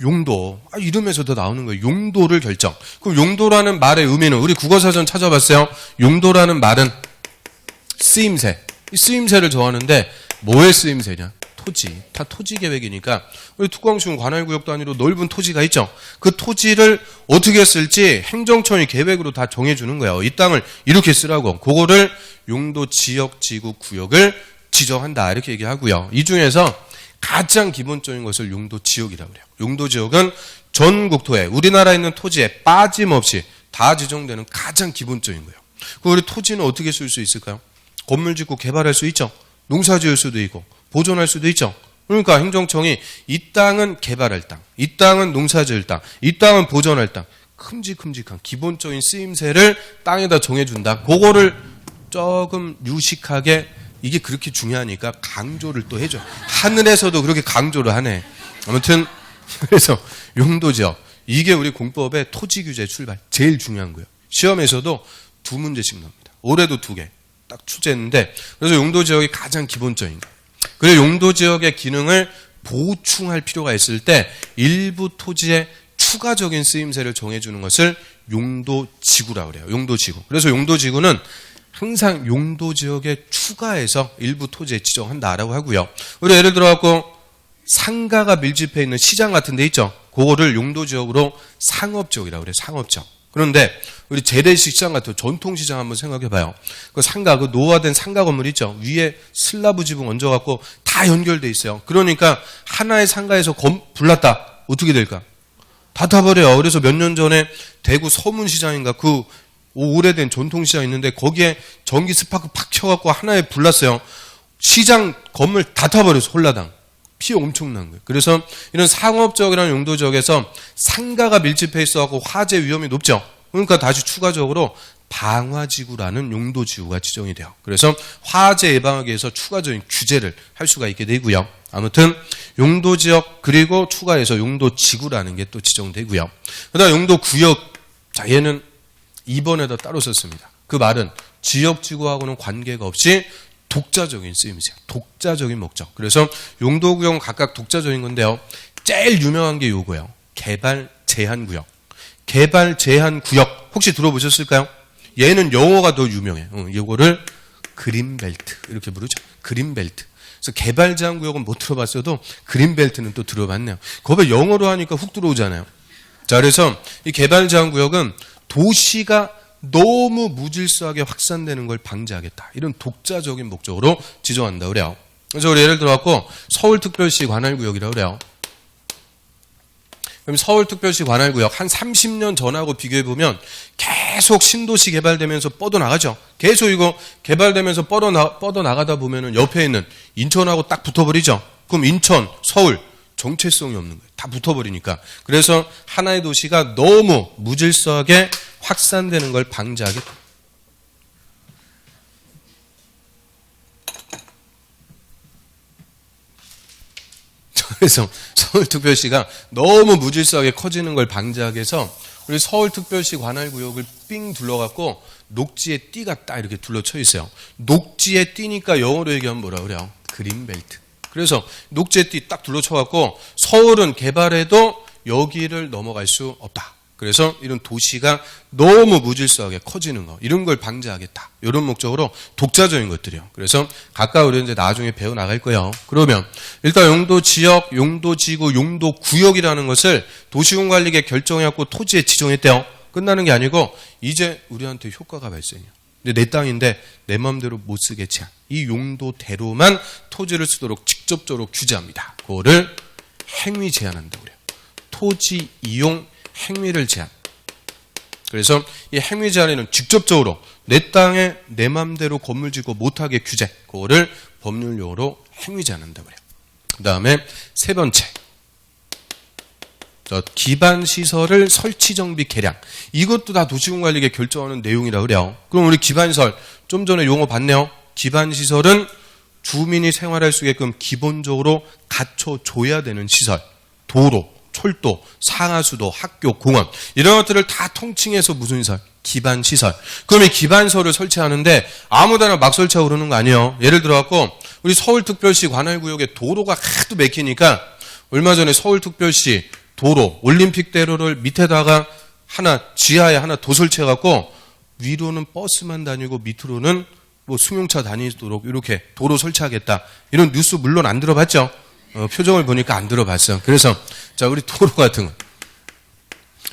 Speaker 1: 용도. 이름에서도 나오는 거예요. 용도를 결정. 그럼 용도라는 말의 의미는 우리 국어사전 찾아봤어요. 용도라는 말은 쓰임새. 이 쓰임새를 정하는데 뭐의 쓰임새냐? 토지. 다 토지 계획이니까 우리 특광시군 관할구역 단위로 넓은 토지가 있죠. 그 토지를 어떻게 쓸지 행정청이 계획으로 다 정해주는 거예요. 이 땅을 이렇게 쓰라고. 그거를 용도 지역, 지구, 구역을 지정한다. 이렇게 얘기하고요. 이 중에서 가장 기본적인 것을 용도 지역이라고 그래요. 용도 지역은 전 국토에 우리나라에 있는 토지에 빠짐없이 다 지정되는 가장 기본적인 거예요. 그 우리 토지는 어떻게 쓸 수 있을까요? 건물 짓고 개발할 수 있죠. 농사 지을 수도 있고 보존할 수도 있죠. 그러니까 행정청이 이 땅은 개발할 땅, 이 땅은 농사 지을 땅, 이 땅은 보존할 땅, 큼직큼직한 기본적인 쓰임새를 땅에다 정해준다. 그거를 조금 유식하게 이게 그렇게 중요하니까 강조를 또 해줘. 하늘에서도 그렇게 강조를 하네. 아무튼 그래서 용도지역 이게 우리 공법의 토지규제 출발 제일 중요한 거예요. 시험에서도 2문제씩 나옵니다. 올해도 2개 딱 출제했는데 그래서 용도지역이 가장 기본적인 거예요. 그리고 용도지역의 기능을 보충할 필요가 있을 때 일부 토지의 추가적인 쓰임새를 정해주는 것을 용도지구라고 그래요. 용도지구. 그래서 용도지구는 항상 용도지역에 추가해서 일부 토지에 지정한다라고 하고요. 우리 예를 들어갖고 상가가 밀집해 있는 시장 같은 데 있죠. 그거를 용도지역으로 상업지역이라고 그래요. 상업지역. 그런데 우리 재래식 시장 같은 전통시장 한번 생각해봐요. 그 상가, 그 노화된 상가 건물 있죠. 위에 슬라브 지붕 얹어갖고 다 연결돼 있어요. 그러니까 하나의 상가에서 불났다. 어떻게 될까? 다 타버려요. 그래서 몇 년 전에 대구 서문시장인가 그 오래된 전통시장 있는데 거기에 전기 스파크 팍 켜갖고 하나에 불났어요. 시장 건물 다 타버려서 홀라당. 피해 엄청난 거예요. 그래서 이런 상업지역이라는 용도지역에서 상가가 밀집해 있어갖고 화재 위험이 높죠. 그러니까 다시 추가적으로 방화지구라는 용도지구가 지정이 돼요. 그래서 화재 예방하기 위해서 추가적인 규제를 할 수가 있게 되고요. 아무튼 용도지역 그리고 추가해서 용도지구라는 게 또 지정되고요. 그다음 용도구역. 자, 얘는 2번에다 따로 썼습니다. 그 말은 지역지구하고는 관계가 없이 독자적인 쓰임새요. 독자적인 목적. 그래서 용도구역은 각각 독자적인 건데요. 제일 유명한 게 요거예요. 개발제한구역. 개발제한구역 혹시 들어보셨을까요? 얘는 영어가 더 유명해요. 이거를 그린벨트 이렇게 부르죠. 그린벨트. 그래서 개발제한구역은 못 들어봤어도 그린벨트는 또 들어봤네요. 거기 영어로 하니까 훅 들어오잖아요. 자, 그래서 이 개발제한구역은 도시가 너무 무질서하게 확산되는 걸 방지하겠다. 이런 독자적인 목적으로 지정한다 그래요. 그래서 우리 예를 들어갖고 서울특별시 관할구역이라고 그래요. 그럼 서울특별시 관할구역 한 30년 전하고 비교해보면 계속 신도시 개발되면서 뻗어나가죠. 계속 이거 개발되면서 뻗어나가다 보면은 옆에 있는 인천하고 딱 붙어버리죠. 그럼 인천, 서울, 정체성이 없는 거예요. 다 붙어버리니까. 그래서 하나의 도시가 너무 무질서하게 확산되는 걸 방지하겠다. 그래서 서울특별시가 너무 무질서하게 커지는 걸 방지하기 위해서 우리 서울특별시 관할구역을 삥 둘러갖고 녹지의 띠가 딱 이렇게 둘러쳐 있어요. 녹지의 띠니까 영어로 얘기하면 뭐라 그래요? 그린벨트. 그래서 녹지의 띠 딱 둘러쳐갖고 서울은 개발해도 여기를 넘어갈 수 없다. 그래서 이런 도시가 너무 무질서하게 커지는 거, 이런 걸 방지하겠다. 이런 목적으로 독자적인 것들이요. 그래서 각각 우리 이제 나중에 배워 나갈 거예요. 그러면 일단 용도 지역, 용도 지구, 용도 구역이라는 것을 도시군관리계 결정해갖고 토지에 지정했대요. 끝나는 게 아니고 이제 우리한테 효과가 발생해요. 근데 내 땅인데 내 마음대로 못 쓰게 제한. 이 용도대로만 토지를 쓰도록 직접적으로 규제합니다. 그거를 행위 제한한다고 그래요. 토지 이용 행위를 제한. 그래서 이 행위 제한에는 직접적으로 내 땅에 내 맘대로 건물 짓고 못하게 규제. 그거를 법률 용어로 행위 제한한다고 그래요. 그 다음에 세 번째. 기반시설을 설치 정비 개량. 이것도 다 도시군관리계 결정하는 내용이라고 그래요. 그럼 우리 기반시설 좀 전에 용어 봤네요. 기반시설은 주민이 생활할 수 있게끔 기본적으로 갖춰줘야 되는 시설. 도로, 철도, 상하수도, 학교, 공원 이런 것들을 다 통칭해서 무슨 시설? 기반시설. 그럼 이 기반시설을 설치하는데 아무데나 막 설치하고 그러는 거 아니에요. 예를 들어갖고 우리 서울특별시 관할구역에 도로가 하도 막히니까 얼마 전에 서울특별시 도로, 올림픽대로를 밑에다가 하나, 지하에 하나 더 설치해갖고 위로는 버스만 다니고 밑으로는 뭐 승용차 다니도록 이렇게 도로 설치하겠다. 이런 뉴스 물론 안 들어봤죠? 표정을 보니까 안 들어봤어. 그래서 자, 우리 도로 같은 거.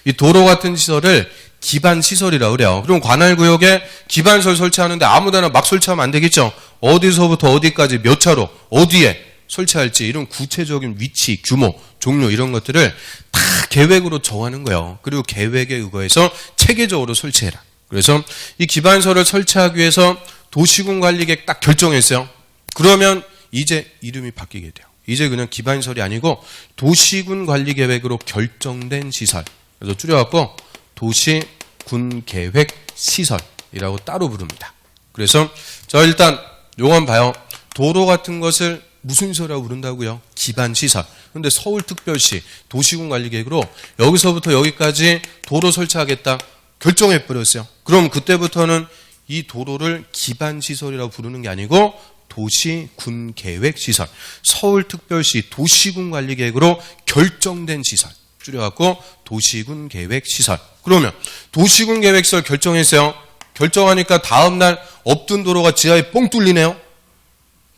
Speaker 1: 이 도로 같은 시설을 기반시설이라고 그래요. 그럼 관할구역에 기반시설 설치하는데 아무데나 막 설치하면 안 되겠죠? 어디서부터 어디까지 몇 차로, 어디에 설치할지 이런 구체적인 위치, 규모, 종류 이런 것들을 다 계획으로 정하는 거예요. 그리고 계획에 의거해서 체계적으로 설치해라. 그래서 이 기반시설을 설치하기 위해서 도시군관리계획 딱 결정했어요. 그러면 이제 이름이 바뀌게 돼요. 이제 그냥 기반시설이 아니고 도시군관리계획으로 결정된 시설. 그래서 줄여갖고 도시군계획시설이라고 따로 부릅니다. 그래서 저 일단 용어 봐요. 도로 같은 것을 무슨 시설이라고 부른다고요? 기반시설. 그런데 서울특별시 도시군관리계획으로 여기서부터 여기까지 도로 설치하겠다 결정해버렸어요. 그럼 그때부터는 이 도로를 기반시설이라고 부르는 게 아니고 도시군계획시설. 서울특별시 도시군관리계획으로 결정된 시설. 줄여갖고 도시군계획시설. 그러면 도시군계획시설 결정했어요. 결정하니까 다음날 없던 도로가 지하에 뻥 뚫리네요.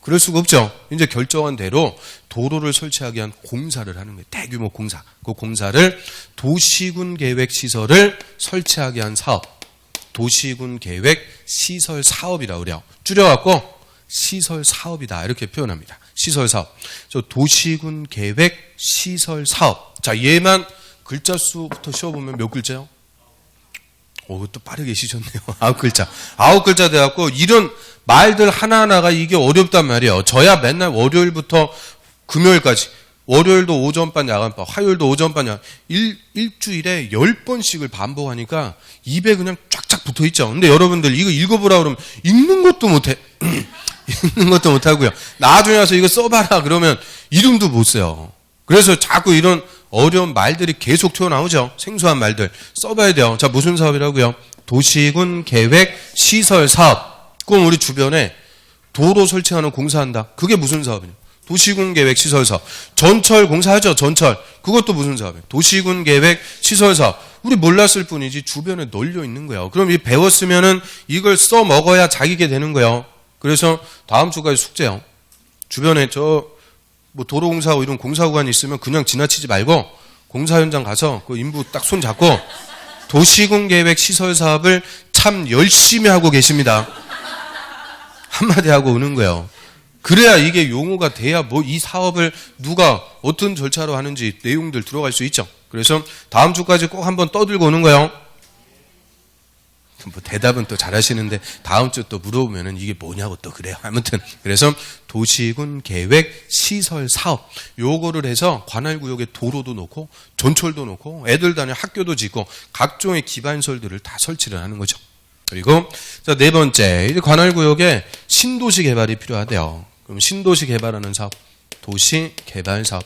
Speaker 1: 그럴 수가 없죠. 이제 결정한 대로 도로를 설치하기 위한 공사를 하는 거예요. 대규모 공사. 그 공사를 도시군계획시설을 설치하기 위한 사업. 도시군계획시설 사업이라고 그래요. 줄여갖고 시설 사업이다. 이렇게 표현합니다. 시설 사업. 저 도시군계획시설 사업. 자, 얘만 글자 수부터 씌워보면 몇 글자요? 오, 또 빠르게 시셨네요. 9글자. 9글자 돼갖고 이런 말들 하나하나가 이게 어렵단 말이에요. 저야 맨날 월요일부터 금요일까지. 월요일도 오전반, 야간반, 화요일도 오전반, 야간. 일주일에 10번씩을 반복하니까 입에 그냥 쫙쫙 붙어 있죠. 근데 여러분들 이거 읽어보라 그러면 읽는 것도 못해. 읽는 것도 못하고요. 나중에 와서 이거 써봐라 그러면 이름도 못 써요. 그래서 자꾸 이런 어려운 말들이 계속 튀어나오죠. 생소한 말들. 써봐야 돼요. 자, 무슨 사업이라고요? 도시군계획시설 사업. 그럼 우리 주변에 도로 설치하는 공사한다. 그게 무슨 사업이냐? 도시군계획시설 사업. 전철 공사하죠. 전철. 그것도 무슨 사업이에요? 도시군계획시설 사업. 우리 몰랐을 뿐이지 주변에 널려 있는 거예요. 그럼 이 배웠으면은 이걸 써 먹어야 자기게 되는 거예요. 그래서 다음 주까지 숙제요. 주변에 뭐 도로 공사하고 이런 공사 구간이 있으면 그냥 지나치지 말고 공사 현장 가서 그 인부 딱 손 잡고 도시군계획시설 사업을 참 열심히 하고 계십니다. 한마디 하고 오는 거예요. 그래야 이게 용어가 돼야 뭐 이 사업을 누가 어떤 절차로 하는지 내용들 들어갈 수 있죠. 그래서 다음 주까지 꼭 한번 떠들고 오는 거예요. 뭐 대답은 또 잘하시는데 다음 주 또 물어보면은 이게 뭐냐고 또 그래요. 아무튼 그래서 도시군 계획 시설 사업 요거를 해서 관할구역에 도로도 놓고 전철도 놓고 애들 다니는 학교도 짓고 각종의 기반설들을 다 설치를 하는 거죠. 그리고 자, 네 번째 이제 관할구역에 신도시 개발이 필요하대요. 그럼 신도시 개발하는 사업, 도시 개발 사업.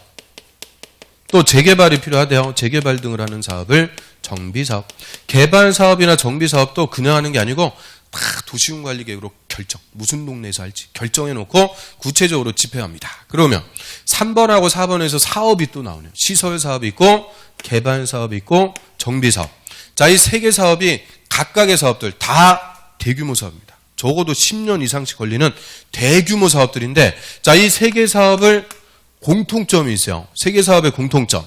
Speaker 1: 또 재개발이 필요하대요. 재개발 등을 하는 사업을 정비사업. 개발사업이나 정비사업도 그냥 하는 게 아니고 다 도시군관리계획으로 결정. 무슨 동네에서 할지 결정해놓고 구체적으로 집행합니다. 그러면 3번하고 4번에서 사업이 또 나오네요. 시설사업이 있고 개발사업이 있고 정비사업. 자, 이 세 개 사업이 각각의 사업들 다 대규모 사업입니다. 적어도 10년 이상씩 걸리는 대규모 사업들인데 자, 이 세 개 사업을 공통점이 있어요. 세 개 사업의 공통점.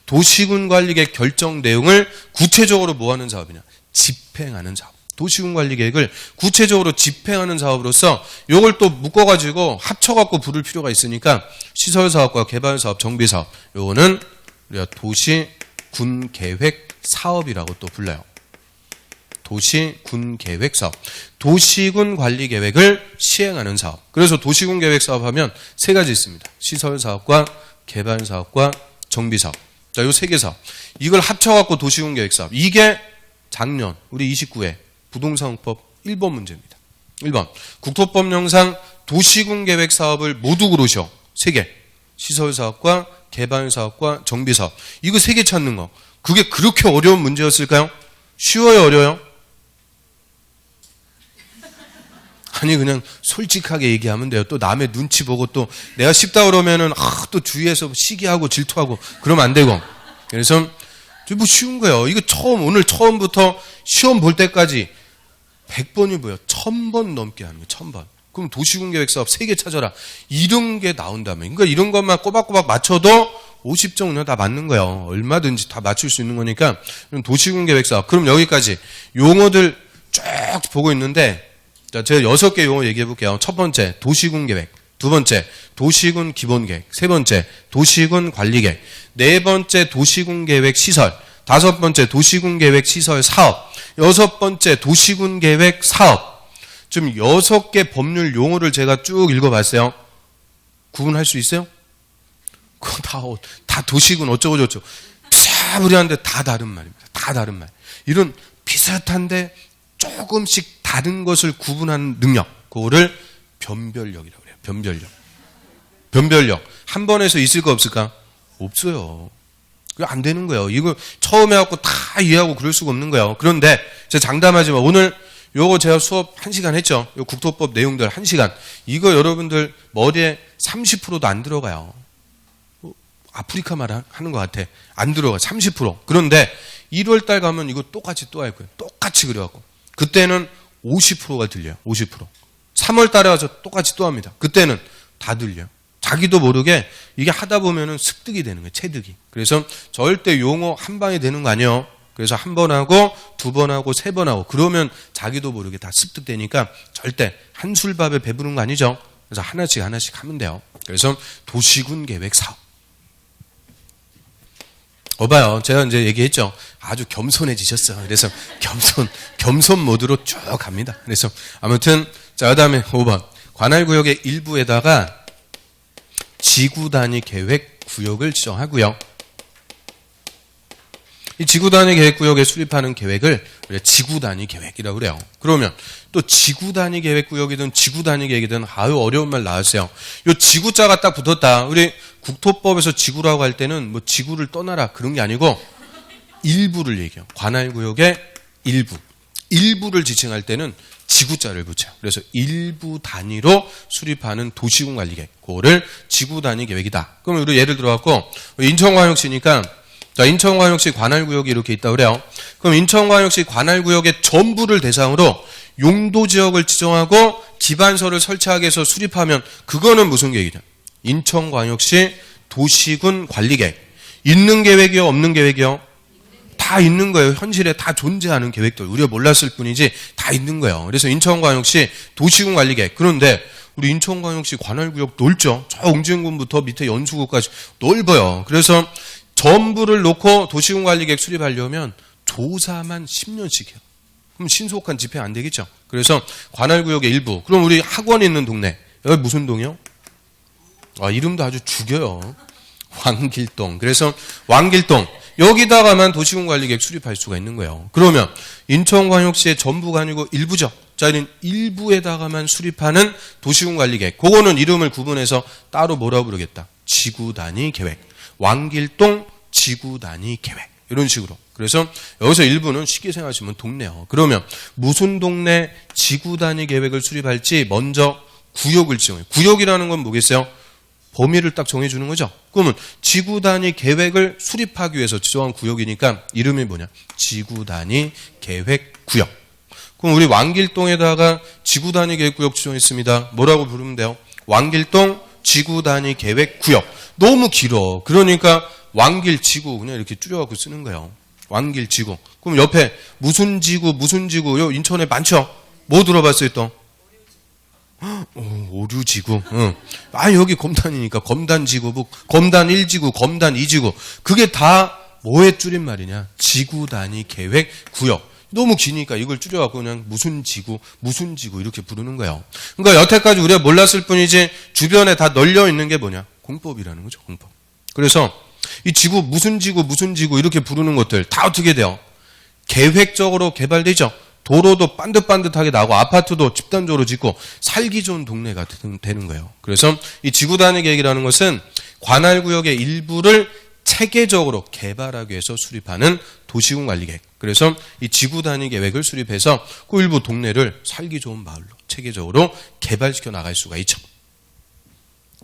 Speaker 1: 도시군관리계획 결정 내용을 구체적으로 뭐 하는 사업이냐? 집행하는 사업. 도시군관리계획을 구체적으로 집행하는 사업으로서 이걸 또 묶어가지고 합쳐갖고 부를 필요가 있으니까 시설사업과 개발사업, 정비사업 요거는 우리가 도시군계획 사업이라고 또 불러요. 도시군계획 사업. 도시군관리계획을 시행하는 사업. 그래서 도시군계획 사업 하면 세 가지 있습니다. 시설사업과 개발사업과 정비사업. 자, 요 세 개 사업. 이걸 합쳐갖고 도시군계획 사업. 이게 작년 우리 29회 부동산법 1번 문제입니다. 1번. 국토법령상 도시군계획 사업을 모두 고르셔. 세 개. 시설사업과 개발사업과 정비사업. 이거 세 개 찾는 거. 그게 그렇게 어려운 문제였을까요? 쉬워요, 어려워요? 아니 그냥 솔직하게 얘기하면 돼요. 또 남의 눈치 보고 또 내가 쉽다 그러면은 또 주위에서 시기하고 질투하고 그러면 안 되고. 그래서 뭐 쉬운 거예요. 이거 오늘 처음부터 시험 볼 때까지 100번이 뭐예요? 1000번 넘게 하는 거예요. 1000번. 그럼 도시군계획 사업 3개 찾아라. 이런 게 나온다면. 그러니까 이런 것만 꼬박꼬박 맞춰도 50점 그냥 다 맞는 거예요. 얼마든지 다 맞출 수 있는 거니까. 도시군계획 사업. 그럼 여기까지 용어들 쭉 보고 있는데 자, 제가 6개 용어 얘기해 볼게요. 첫 번째, 도시군계획. 두 번째, 도시군 기본계획. 세 번째, 도시군 관리계획. 네 번째, 도시군계획 시설. 다섯 번째, 도시군계획 시설 사업. 여섯 번째, 도시군계획 사업. 지금 6개 법률 용어를 제가 쭉 읽어봤어요. 구분할 수 있어요? 그거 다 도시군 어쩌고저쩌고. 비슷비슷한데 다 다른 말입니다. 다 다른 말. 이런 비슷한데 조금씩 다른 것을 구분하는 능력, 그거를 변별력이라고 그래요. 변별력. 변별력. 한 번에서 있을 거 없을까? 없어요. 그게 안 되는 거예요. 이거 처음에 갖고 다 이해하고 그럴 수가 없는 거예요. 그런데 제가 장담하지만 오늘 요거 제가 수업 1시간 했죠. 요 국토법 내용들 1시간. 이거 여러분들 머리에 30%도 안 들어가요. 아프리카 말 하는 것 같아. 안 들어가. 30%. 그런데 1월달 가면 이거 똑같이 또 할 거예요. 똑같이 그래갖고. 그때는 50%가 들려요. 50%. 3월 달에 와서 똑같이 또 합니다. 그때는 다 들려요. 자기도 모르게 이게 하다 보면은 습득이 되는 거예요. 체득이. 그래서 절대 용어 한 방에 되는 거 아니에요. 그래서 한 번 하고 두 번 하고 세 번 하고 그러면 자기도 모르게 다 습득되니까 절대 한술밥에 배부른 거 아니죠. 그래서 하나씩 하면 돼요. 그래서 도시군 계획 사업. 봐요. 제가 이제 얘기했죠. 아주 겸손해지셨어요. 그래서 겸손 모드로 쭉 갑니다. 그래서 아무튼 자, 그다음에 5번. 관할구역의 일부에다가 지구 단위 계획 구역을 지정하고요. 이 지구 단위 계획 구역에 수립하는 계획을 우리가 지구 단위 계획이라고 그래요. 그러면 또 지구 단위 계획 구역이든 지구 단위 계획이든 아유 어려운 말 나왔어요. 요 지구자가 딱 붙었다. 우리 국토법에서 지구라고 할 때는 뭐 지구를 떠나라 그런 게 아니고 일부를 얘기해요. 관할구역의 일부를 지칭할 때는 지구자를 붙여요. 그래서 일부 단위로 수립하는 도시군 관리계획. 그거를 지구 단위 계획이다. 그럼 우리 예를 들어갖고 인천광역시니까 자, 인천광역시 관할구역이 이렇게 있다고 그래요. 그럼 인천광역시 관할구역의 전부를 대상으로 용도지역을 지정하고 기반서를 설치하게 해서 수립하면 그거는 무슨 계획이냐? 인천광역시 도시군 관리계획. 있는 계획이요? 없는 계획이요? 다 있는 거예요. 현실에 다 존재하는 계획들. 우리가 몰랐을 뿐이지 다 있는 거예요. 그래서 인천광역시 도시군 관리계획. 그런데 우리 인천광역시 관할구역 넓죠? 저 옹진군부터 밑에 연수구까지 넓어요. 그래서 전부를 놓고 도시군 관리계획 수립하려면 조사만 10년씩 해요. 그럼 신속한 집행 안 되겠죠. 그래서 관할구역의 일부. 그럼 우리 학원이 있는 동네. 여기 무슨 동이요? 이름도 아주 죽여요. 왕길동. 그래서 왕길동. 여기다가만 도시군관리계획 수립할 수가 있는 거예요. 그러면 인천광역시의 전부가 아니고 일부죠. 자, 이는 일부에다가만 수립하는 도시군관리계획. 그거는 이름을 구분해서 따로 뭐라고 부르겠다. 지구단위 계획. 왕길동 지구단위 계획. 이런 식으로. 그래서 여기서 일부는 쉽게 생각하시면 동네요. 그러면 무슨 동네 지구단위 계획을 수립할지 먼저 구역을 지정해요. 구역이라는 건 뭐겠어요? 범위를 딱 정해주는 거죠. 그러면 지구단위 계획을 수립하기 위해서 지정한 구역이니까 이름이 뭐냐? 지구단위 계획구역. 그럼 우리 왕길동에다가 지구단위 계획구역 지정했습니다. 뭐라고 부르면 돼요? 왕길동 지구단위 계획구역. 너무 길어. 그러니까 왕길지구 그냥 이렇게 줄여갖고 쓰는 거예요. 왕길지구. 그럼 옆에 무슨 지구 요 인천에 많죠? 뭐 들어봤어요 또? 오류지구. 응. 여기 검단이니까 검단지구, 검단 1지구, 검단 2지구. 그게 다 뭐의 줄임말이냐? 지구단위 계획구역. 너무 기니까 이걸 줄여갖고 그냥 무슨 지구 이렇게 부르는 거예요. 그러니까 여태까지 우리가 몰랐을 뿐이지 주변에 다 널려 있는 게 뭐냐? 공법이라는 거죠, 공법. 그래서 이 지구 무슨 지구 이렇게 부르는 것들 다 어떻게 돼요? 계획적으로 개발되죠. 도로도 반듯반듯하게 나고 아파트도 집단적으로 짓고 살기 좋은 동네가 되는 거예요. 그래서 이 지구단위 계획이라는 것은 관할구역의 일부를 체계적으로 개발하기 위해서 수립하는 도시군관리계획. 그래서 이 지구단위 계획을 수립해서 그 일부 동네를 살기 좋은 마을로 체계적으로 개발시켜 나갈 수가 있죠.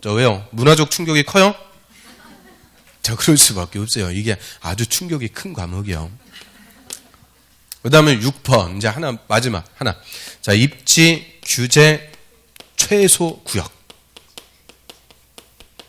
Speaker 1: 자, 왜요? 문화적 충격이 커요? 자, 그럴 수밖에 없어요. 이게 아주 충격이 큰 과목이요. 그 다음에 6번, 이제 마지막 하나. 자, 입지 규제 최소 구역.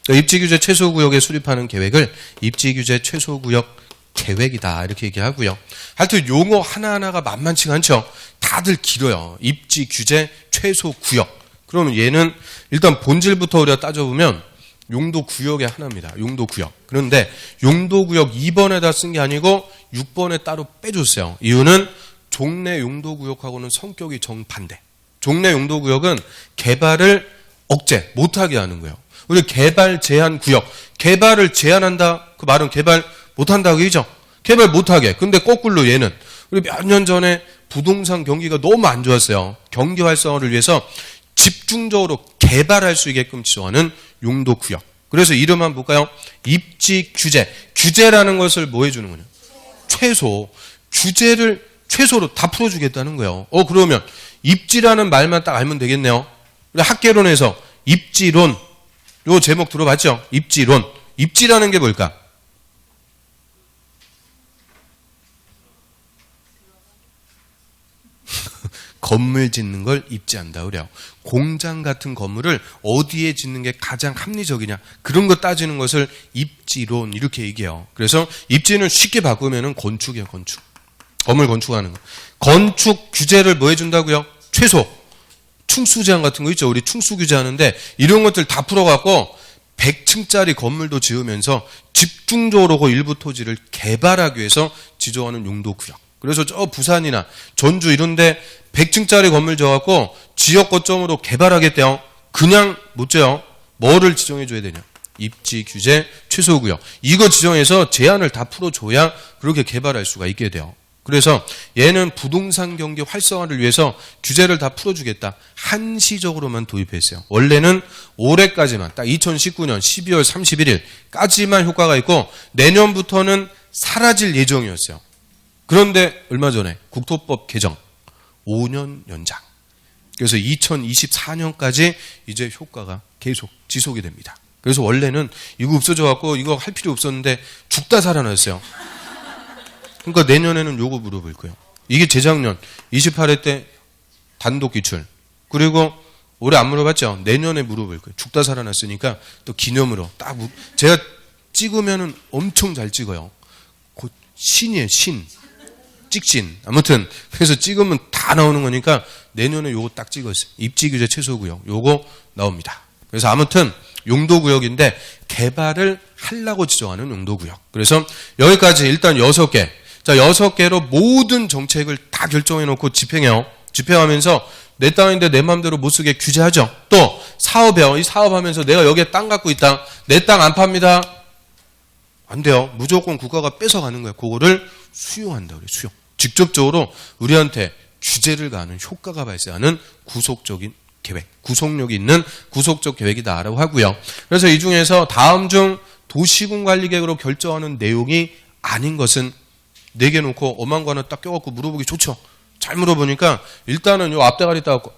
Speaker 1: 입지 규제 최소 구역에 수립하는 계획을 입지 규제 최소 구역 계획이다. 이렇게 얘기하고요. 하여튼 용어 하나하나가 만만치가 않죠. 다들 길어요. 입지 규제 최소 구역. 그러면 얘는 일단 본질부터 우리가 따져보면 용도 구역의 하나입니다. 용도 구역. 그런데 용도 구역 2번에다 쓴 게 아니고 6번에 따로 빼줬어요. 이유는 종래 용도 구역하고는 성격이 정반대. 종래 용도 구역은 개발을 억제, 못하게 하는 거예요. 우리 개발 제한 구역. 개발을 제한한다. 그 말은 개발 못한다. 그죠? 개발 못하게. 근데 거꾸로 얘는 우리 몇 년 전에 부동산 경기가 너무 안 좋았어요. 경기 활성화를 위해서 집중적으로 개발할 수 있게끔 지정하는 용도 구역. 그래서 이름 한번 볼까요? 입지 규제. 규제라는 것을 뭐 해주는 거냐? 최소. 규제를 최소로 다 풀어주겠다는 거예요. 그러면 입지라는 말만 딱 알면 되겠네요. 우리 학계론에서 입지론. 요 제목 들어봤죠? 입지론. 입지라는 게 뭘까? 건물 짓는 걸 입지한다 그래요. 공장 같은 건물을 어디에 짓는 게 가장 합리적이냐 그런 거 따지는 것을 입지론 이렇게 얘기해요. 그래서 입지는 쉽게 바꾸면은 건축이에요. 건축. 건물 건축하는 거. 건축 규제를 뭐 해준다고요? 최소. 충수 제한 같은 거 있죠. 우리 충수 규제하는데 이런 것들 다 풀어갖고 100층짜리 건물도 지으면서 집중적으로 그 일부 토지를 개발하기 위해서 지정하는 용도구역. 그래서 저 부산이나 전주 이런데 100층짜리 건물 지어갖고 지역 거점으로 개발하겠대요. 그냥 못 지어요. 뭐를 지정해줘야 되냐? 입지 규제 최소구역. 이거 지정해서 제한을 다 풀어줘야 그렇게 개발할 수가 있게 돼요. 그래서 얘는 부동산 경기 활성화를 위해서 규제를 다 풀어주겠다. 한시적으로만 도입했어요. 원래는 올해까지만 딱 2019년 12월 31일까지만 효과가 있고 내년부터는 사라질 예정이었어요. 그런데 얼마 전에 국토법 개정 5년 연장. 그래서 2024년까지 이제 효과가 계속 지속이 됩니다. 그래서 원래는 이거 없어져 갖고 이거 할 필요 없었는데 죽다 살아났어요. 그러니까 내년에는 요거 물어볼 거예요. 이게 재작년 28회 때 단독 기출. 그리고 올해 안 물어봤죠? 내년에 물어볼 거예요. 죽다 살아났으니까 또 기념으로 딱 제가 찍으면은 엄청 잘 찍어요. 곧 신이에요, 신. 찍신. 아무튼 그래서 찍으면 다 나오는 거니까 내년에 요거 딱 찍었어요. 입지 규제 최소구역. 요거 나옵니다. 그래서 아무튼 용도구역인데 개발을 하려고 지정하는 용도구역. 그래서 여기까지 일단 6개. 자, 6개로 모든 정책을 다 결정해놓고 집행해요. 집행하면서 내 땅인데 내 마음대로 못 쓰게 규제하죠. 또 사업해요. 이 사업하면서 내가 여기에 땅 갖고 있다. 내 땅 안 팝니다. 안 돼요. 무조건 국가가 뺏어가는 거예요. 그거를 수용한다 그래요. 수용. 직접적으로 우리한테 규제를 가하는 효과가 발생하는 구속적인 계획, 구속력이 있는 구속적 계획이다라고 하고요. 그래서 이 중에서 다음 중 도시군 관리 계획으로 결정하는 내용이 아닌 것은 4개 놓고 엄한 거 하나 딱 껴갖고 물어보기 좋죠. 잘 물어보니까 일단은 요 앞대가리 따갖고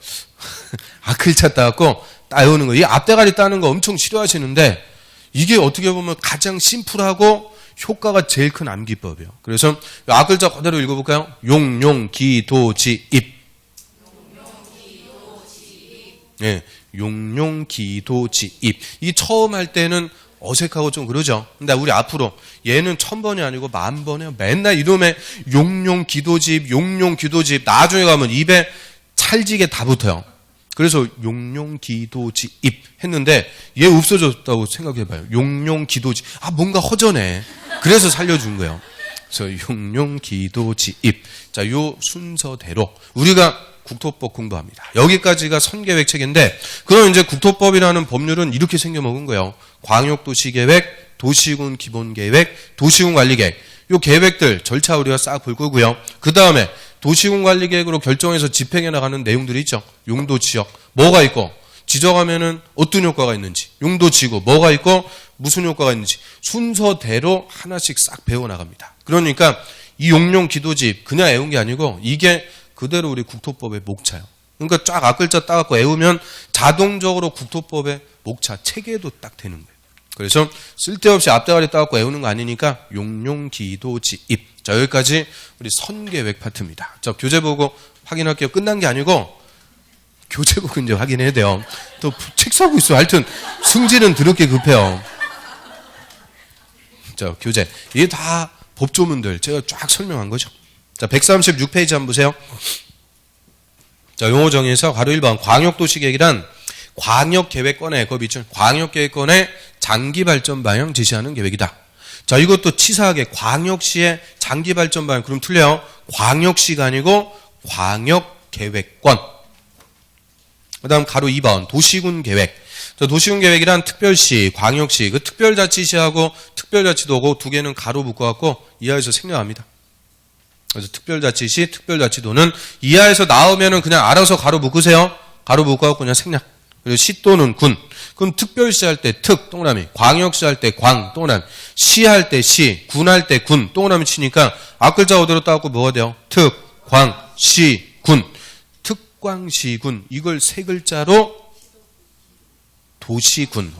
Speaker 1: 아클차 따갖고 따오는 거. 이 앞대가리 따는 거 엄청 싫어하시는데 이게 어떻게 보면 가장 심플하고 효과가 제일 큰 암기법이에요. 그래서 아글자 그대로 읽어볼까요? 용용기도지입. 예, 용용기도지입. 이 처음 할 때는 어색하고 좀 그러죠. 근데 우리 앞으로 얘는 1000번이 아니고 10,000번이에요. 맨날 이놈의 용용기도지입, 용용기도지입. 나중에 가면 입에 찰지게 다 붙어요. 그래서 용용기도지입 했는데 얘 없어졌다고 생각해봐요. 용용기도지. 아, 뭔가 허전해. 그래서 살려준 거예요. 그래서 용용기도지입. 자, 요 순서대로 우리가 국토법 공부합니다. 여기까지가 선계획책인데, 그럼 이제 국토법이라는 법률은 이렇게 생겨먹은 거예요. 광역도시계획, 도시군 기본계획, 도시군 관리계획. 요 계획들 절차 우리가 싹 볼 거고요. 그 다음에 도시군 관리계획으로 결정해서 집행해 나가는 내용들이 있죠. 용도지역 뭐가 있고, 지정하면은 어떤 효과가 있는지, 용도지구 뭐가 있고 무슨 효과가 있는지 순서대로 하나씩 싹 배워 나갑니다. 그러니까 이 용용기도지입 그냥 외운 게 아니고 이게 그대로 우리 국토법의 목차예요. 그러니까 쫙 앞글자 따갖고 외우면 자동적으로 국토법의 목차 체계도 딱 되는 거예요. 그래서 쓸데없이 앞대가리 따갖고 외우는 거 아니니까 용용기도지입. 자, 여기까지 우리 선계획 파트입니다. 자, 교재 보고 확인할게요. 끝난 게 아니고 교재 보고 이제 확인해야 돼요. 또 책 사고 있어. 하여튼 승질은 더럽게 급해요. 자, 교재. 이게 다 법조문들 제가 쫙 설명한 거죠. 자, 136페이지 한번 보세요. 자, 용어 정의에서 괄호 1번 광역도시계획이란 광역계획권의 법이죠. 광역계획권의 장기발전 방향 제시하는 계획이다. 자, 이것도 치사하게 광역시의 장기발전 방향. 그럼 틀려요. 광역시가 아니고 광역계획권. 그 다음 가로 2번 도시군 계획. 자, 도시군 계획이란 특별시, 광역시, 그 특별자치시하고 특별자치도고 두 개는 가로 묶어갖고 이하에서 생략합니다. 그래서 특별자치시, 특별자치도는 이하에서 나오면은 그냥 알아서 가로 묶으세요. 가로 묶어갖고 그냥 생략. 그리고 시 또는 군. 그럼 특별시 할 때 특, 동그라미. 광역시 할 때 광, 동그라미. 시 할 때 시, 군 할 때 군, 동그라미 치니까 앞글자 그대로 따갖고 뭐가 돼요? 특, 광, 시, 군. 특광시군. 이걸 세 글자로 도시군.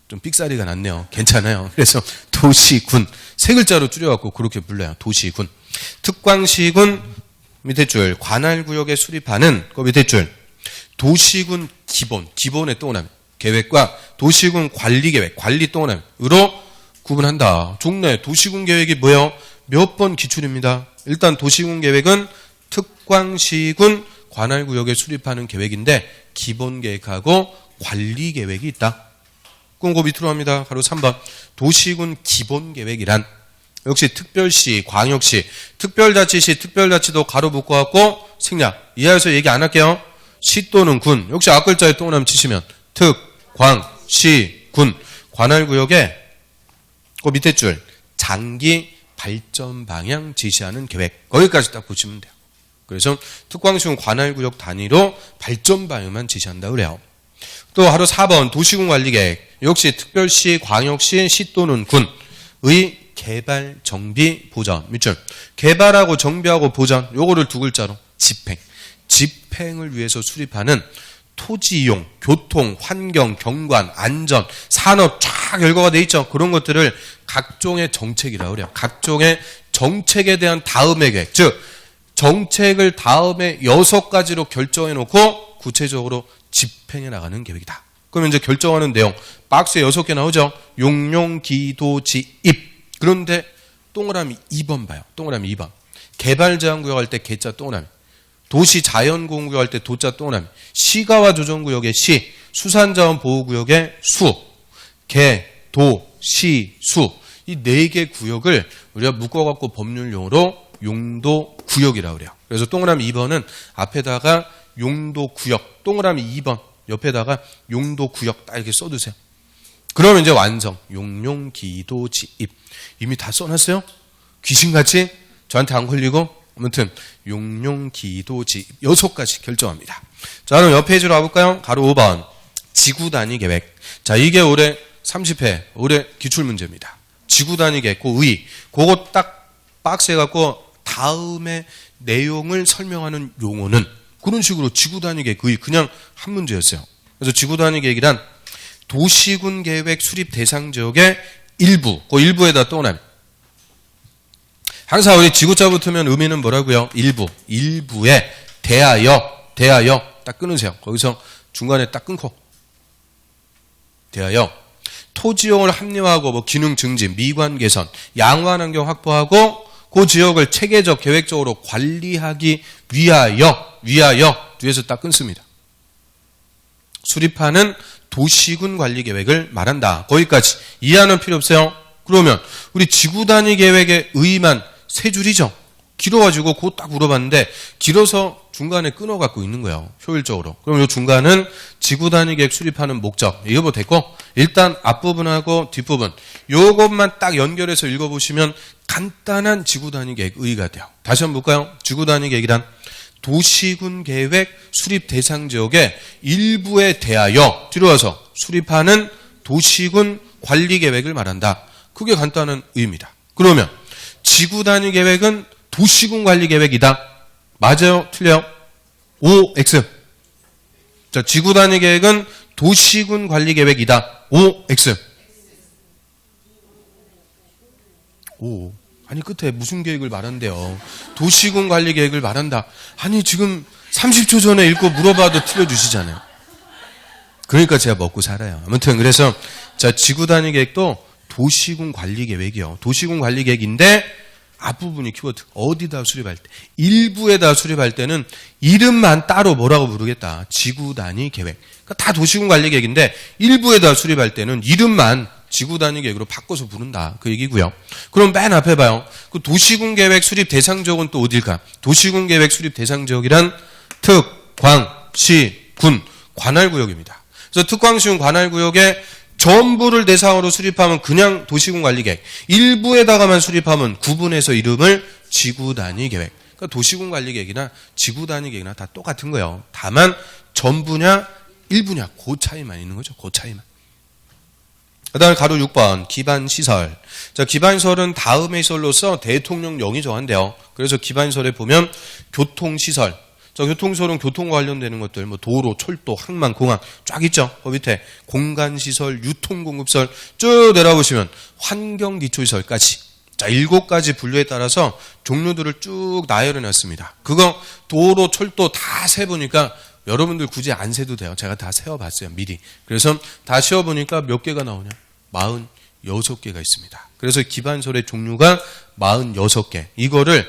Speaker 1: 좀 삑사리가 났네요. 괜찮아요. 그래서 도시군. 세 글자로 줄여갖고 그렇게 불러요. 도시군. 특광시군 밑에 줄 관할구역에 수립하는 그 밑에 줄 도시군 기본의 동그라미 계획과 도시군 관리계획 관리 동그라미로 구분한다. 종래 도시군 계획이 뭐예요? 몇 번 기출입니다. 일단 도시군 계획은 특광시군 관할구역에 수립하는 계획인데 기본계획하고 관리계획이 있다. 그럼 그 밑으로 합니다. 바로 3번 도시군 기본계획이란 역시 특별시, 광역시, 특별자치시, 특별자치도 가로 묶어갖고 생략. 이하에서 얘기 안 할게요. 시 또는 군. 역시 앞글자에 동그라미 치시면 특, 광, 시, 군. 관할구역에 그 밑에 줄 장기 발전 방향 제시하는 계획. 거기까지 딱 보시면 돼요. 그래서 특광시군 관할구역 단위로 발전 방향만 제시한다 그래요. 또 바로 4번 도시군 관리계획. 역시 특별시, 광역시, 시 또는 군의 개발, 정비, 보전. 밑줄. 개발하고 정비하고 보전. 요거를 두 글자로 집행. 집행을 위해서 수립하는 토지 이용, 교통, 환경, 경관, 안전, 산업 쫙 열거가 돼 있죠. 그런 것들을 각종의 정책이라고 그래요. 각종의 정책에 대한 다음의 계획. 즉 정책을 다음에 6가지로 결정해 놓고 구체적으로 집행해 나가는 계획이다. 그러면 이제 결정하는 내용 박스에 6개 나오죠. 용용기도지입. 그런데 동그라미 2번 봐요. 동그라미 2번. 개발제한구역 할 때 개자 동그라미. 도시자연공원구역 할 때 도자 동그라미. 시가와 조정구역의 시. 수산자원보호구역의 수. 개, 도, 시, 수. 이 4개 구역을 우리가 묶어갖고 법률용어로 용도구역이라고 그래요. 그래서 동그라미 2번은 앞에다가 용도구역, 동그라미 2번 옆에다가 용도구역 딱 이렇게 써두세요. 그러면 이제 완성. 용용기도지입. 이미 다 써놨어요? 귀신같이 저한테 안 걸리고. 아무튼 용용기도지입 6가지 결정합니다. 자, 그럼 옆 페이지로 와볼까요? 가로 5번 지구단위 계획. 자, 이게 올해 30회 올해 기출문제입니다. 지구단위 계획, 그거 딱 박스 해갖고 다음에 내용을 설명하는 용어는 그런 식으로 지구단위 계획, 그냥 한 문제였어요. 그래서 지구단위 계획이란 도시군 계획 수립 대상 지역의 일부, 그 일부에다 떠나면 항상 우리 지구자 붙으면 의미는 뭐라고요? 일부에 대하여 딱 끊으세요. 거기서 중간에 딱 끊고 대하여 토지용을 합리화하고 기능 증진, 미관 개선, 양호한 환경 확보하고 그 지역을 체계적 계획적으로 관리하기 위하여 뒤에서 딱 끊습니다. 수립하는 도시군 관리 계획을 말한다. 거기까지 이해하는 필요 없어요. 그러면 우리 지구 단위 계획의 의의만 3줄이죠. 길어가지고 그거 딱 물어봤는데 길어서 중간에 끊어갖고 있는 거예요. 효율적으로. 그럼 이 중간은 지구 단위 계획 수립하는 목적. 이거 뭐 됐고 일단 앞부분하고 뒷부분 요것만 딱 연결해서 읽어보시면 간단한 지구 단위 계획 의의가 돼요. 다시 한번 볼까요? 지구 단위 계획이란 도시군 계획 수립 대상 지역의 일부에 대하여 뒤로 와서 수립하는 도시군 관리 계획을 말한다. 그게 간단한 의미입니다. 그러면 지구 단위 계획은 도시군 관리 계획이다. 맞아요? 틀려요? OX. 자, 지구 단위 계획은 도시군 관리 계획이다. OX. 오. 아니 끝에 무슨 계획을 말한대요. 도시군 관리 계획을 말한다. 아니 지금 30초 전에 읽고 물어봐도 틀려주시잖아요. 그러니까 제가 먹고 살아요. 아무튼 그래서 자 지구 단위 계획도 도시군 관리 계획이요. 도시군 관리 계획인데 앞부분이 키워드. 어디다 수립할 때. 일부에다 수립할 때는 이름만 따로 뭐라고 부르겠다. 지구 단위 계획. 그러니까 다 도시군 관리 계획인데 일부에다 수립할 때는 이름만 지구 단위 계획으로 바꿔서 부른다. 그 얘기고요. 그럼 맨 앞에 봐요. 그 도시군 계획 수립 대상 지역은 또 어딜까? 도시군 계획 수립 대상 지역이란 특, 광, 시, 군, 관할구역입니다. 그래서 특광시군 관할구역에 전부를 대상으로 수립하면 그냥 도시군 관리 계획. 일부에다가만 수립하면 구분해서 이름을 지구 단위 계획. 그러니까 도시군 관리 계획이나 지구 단위 계획이나 다 똑같은 거예요. 다만 전부냐 일부냐 그 차이만 있는 거죠. 그 차이만. 그 다음에 가로 6번 기반시설. 자, 기반시설은 다음의 시설로서 대통령령이 정한대요. 그래서 기반시설에 보면 교통시설. 자, 교통시설은 교통과 관련되는 것들, 뭐 도로, 철도, 항만, 공항 쫙 있죠. 그 밑에 공간시설, 유통공급시설 쭉 내려보시면 환경기초시설까지. 자, 7가지 분류에 따라서 종류들을 쭉 나열해 놨습니다. 그거 도로, 철도 다 세보니까 여러분들 굳이 안 세도 돼요. 제가 다 세어봤어요. 미리. 그래서 다 세어보니까 몇 개가 나오냐? 46개가 있습니다. 그래서 기반설의 종류가 46개. 이거를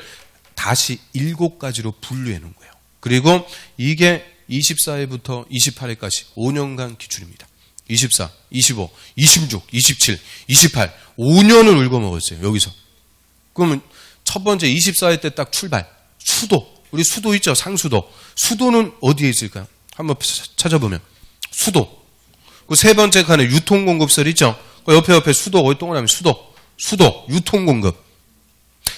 Speaker 1: 다시 7가지로 분류해 놓은 거예요. 그리고 이게 24회부터 28회까지 5년간 기출입니다. 24, 25, 26, 27, 28. 5년을 울고먹었어요. 여기서. 그러면 첫 번째 24회 때 딱 출발. 수도. 우리 수도 있죠. 상수도. 수도는 어디에 있을까요? 한번 찾아보면. 수도. 그 세 번째 칸에 유통공급설 있죠. 그 옆에 수도, 거기 동그라미 수도. 수도, 유통공급.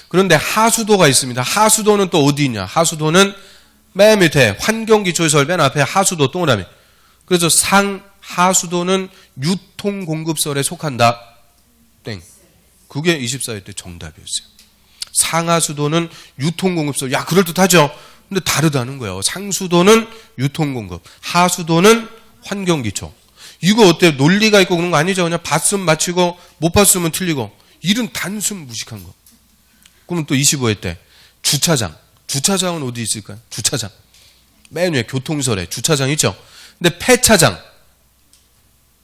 Speaker 1: 그런데 하수도가 있습니다. 하수도는 또 어디 있냐? 하수도는 맨 밑에 환경기초시설 맨 앞에 하수도 동그라미. 그래서 상하수도는 유통공급설에 속한다. 땡. 그게 24회 때 정답이었어요. 상하수도는 유통공급설. 야, 그럴듯하죠? 근데 다르다는 거예요. 상수도는 유통공급, 하수도는 환경기초. 이거 어때요? 논리가 있고 그런 거 아니죠? 그냥 봤으면 맞히고 못 봤으면 틀리고. 이런 단순 무식한 거. 그러면 또 25회 때 주차장. 주차장은 어디 있을까요? 주차장. 맨 위에 교통설에 주차장 있죠? 근데 폐차장.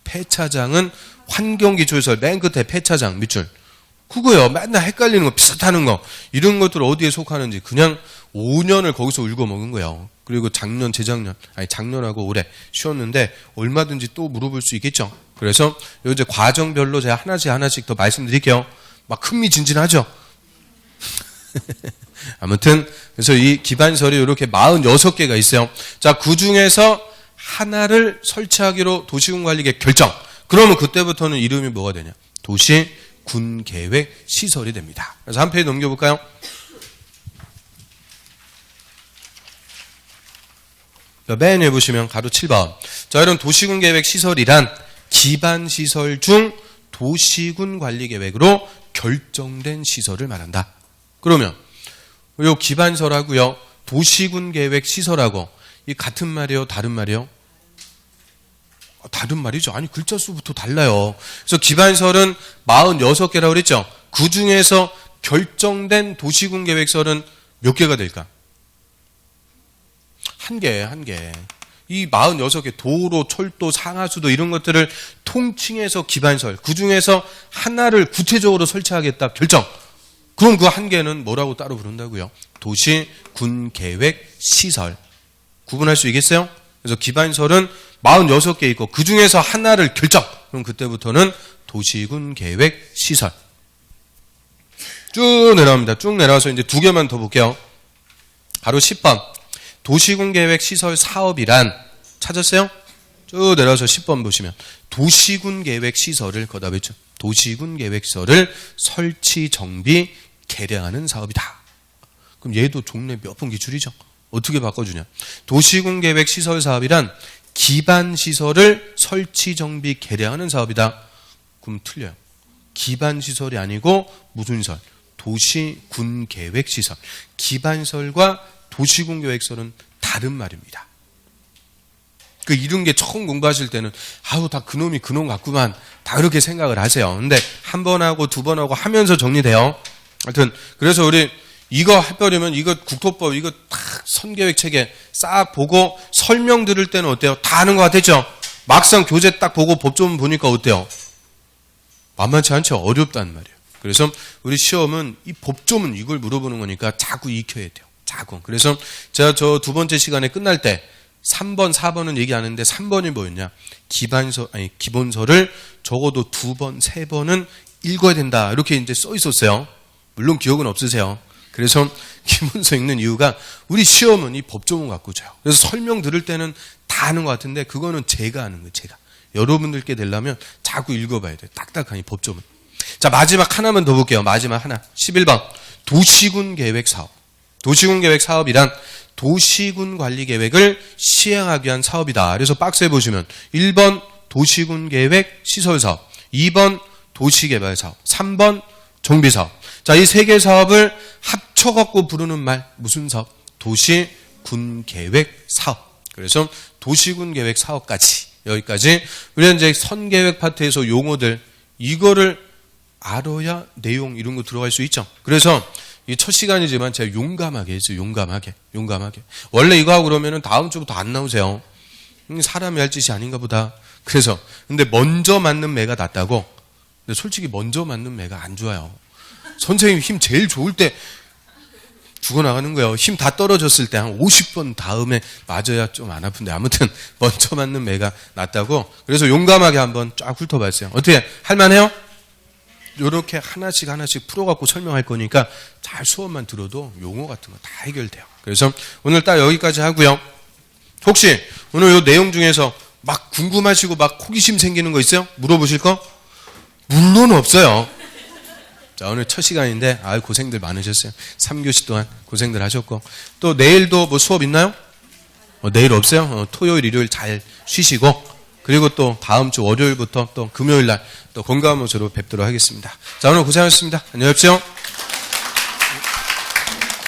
Speaker 1: 폐차장은 환경기초시설 맨 끝에 폐차장 밑줄. 그거요. 맨날 헷갈리는 거, 비슷하는 거. 이런 것들 어디에 속하는지 그냥 5년을 거기서 울고먹은 거예요. 그리고 작년, 재작년, 아니 작년하고 올해 쉬었는데 얼마든지 또 물어볼 수 있겠죠. 그래서 이제 과정별로 제가 하나씩 더 말씀드릴게요. 막 흥미진진하죠. 아무튼 그래서 이 기반설이 이렇게 46개가 있어요. 자, 그 중에서 하나를 설치하기로 도시군관리계 결정. 그러면 그때부터는 이름이 뭐가 되냐? 도시군계획시설이 됩니다. 그래서 한 페이지 넘겨볼까요? 맨 위에 보시면 가로 7번. 자, 이런 도시군계획시설이란 기반시설 중 도시군관리계획으로 결정된 시설을 말한다. 그러면 요 기반설하고요, 도시군계획시설하고 이 같은 말이에요? 다른 말이에요? 다른 말이죠. 아니, 글자 수부터 달라요. 그래서 기반설은 46개라고 그랬죠. 그 중에서 결정된 도시군계획설은 몇 개가 될까? 한 개. 이 46개, 도로, 철도, 상하수도 이런 것들을 통칭해서 기반설, 그 중에서 하나를 구체적으로 설치하겠다 결정. 그럼 그 한 개는 뭐라고 따로 부른다고요? 도시군계획시설. 구분할 수 있겠어요? 그래서 기반설은 46개 있고 그 중에서 하나를 결정. 그럼 그때부터는 도시군계획시설. 쭉 내려갑니다. 쭉 내려와서 이제 두 개만 더 볼게요. 바로 10번. 도시군계획시설 사업이란, 찾았어요? 쭉 내려와서 10번 보시면 도시군계획시설을 거다 뱉죠. 도시군계획시설을 설치, 정비, 개량하는 사업이다. 그럼 얘도 종래 몇 번 기출이죠? 어떻게 바꿔주냐? 도시군계획시설 사업이란 기반시설을 설치, 정비, 개량하는 사업이다. 그럼 틀려요. 기반시설이 아니고 무슨 시설? 도시군계획시설. 기반시설과 도시군계획시설은 다른 말입니다. 그 이런 게 처음 공부하실 때는 아우 다 그놈이 그놈 같구만 다 그렇게 생각을 하세요. 근데 한 번 하고 두 번 하고 하면서 정리돼요. 하여튼 그래서 우리 이거 해버리면 이거 국토법 이거 딱 선계획 체계 싹 보고 설명 들을 때는 어때요? 다 아는 것 같았죠? 막상 교재 딱 보고 법조문 보니까 어때요? 만만치 않죠? 어렵단 말이에요. 그래서 우리 시험은 이 법조문 이걸 물어보는 거니까 자꾸 익혀야 돼요. 자꾸. 그래서 제가 저 두 번째 시간에 끝날 때 3번, 4번은 얘기하는데 3번이 뭐였냐? 기본서를 적어도 2번, 3번은 읽어야 된다. 이렇게 이제 써 있었어요. 물론 기억은 없으세요. 그래서 기본서 읽는 이유가 우리 시험은 이 법조문 갖고 져요. 그래서 설명 들을 때는 다 아는 것 같은데 그거는 제가 아는 거예요. 제가. 여러분들께 되려면 자꾸 읽어봐야 돼요. 딱딱한 이 법조문. 자, 마지막 하나만 더 볼게요. 마지막 하나. 11번. 도시군계획사업. 도시군계획사업이란 도시군관리계획을 시행하기 위한 사업이다. 그래서 박스에 보시면 1번 도시군계획시설사업, 2번 도시개발사업, 3번 정비사업. 자, 이 세 개 사업을 합쳐갖고 부르는 말 무슨 사업? 도시군계획사업. 그래서 도시군계획사업까지 여기까지 우리는 이제 선계획 파트에서 용어들 이거를 알아야 내용 이런 거 들어갈 수 있죠. 그래서 이 첫 시간이지만 제가 용감하게 했어요. 용감하게. 원래 이거 하고 그러면은 다음 주부터 안 나오세요. 사람이 할 짓이 아닌가 보다. 그래서 근데 먼저 맞는 매가 낫다고. 근데 솔직히 먼저 맞는 매가 안 좋아요. 선생님 힘 제일 좋을 때 죽어나가는 거예요. 힘 다 떨어졌을 때 한 50번 다음에 맞아야 좀 안 아픈데 아무튼 먼저 맞는 매가 낫다고. 그래서 용감하게 한번 쫙 훑어봤어요. 어떻게 할만해요? 이렇게 하나씩 풀어갖고 설명할 거니까 잘 수업만 들어도 용어 같은 거 다 해결돼요. 그래서 오늘 딱 여기까지 하고요. 혹시 오늘 이 내용 중에서 막 궁금하시고 막 호기심 생기는 거 있어요? 물어보실 거? 물론 없어요. 자, 오늘 첫 시간인데 고생들 많으셨어요. 3교시 동안 고생들 하셨고 또 내일도 뭐 수업 있나요? 내일 없어요? 토요일, 일요일 잘 쉬시고 그리고 또 다음 주 월요일부터 또 금요일 날 또 건강한 모습으로 뵙도록 하겠습니다. 자, 오늘 고생하셨습니다. 안녕히 계십시오.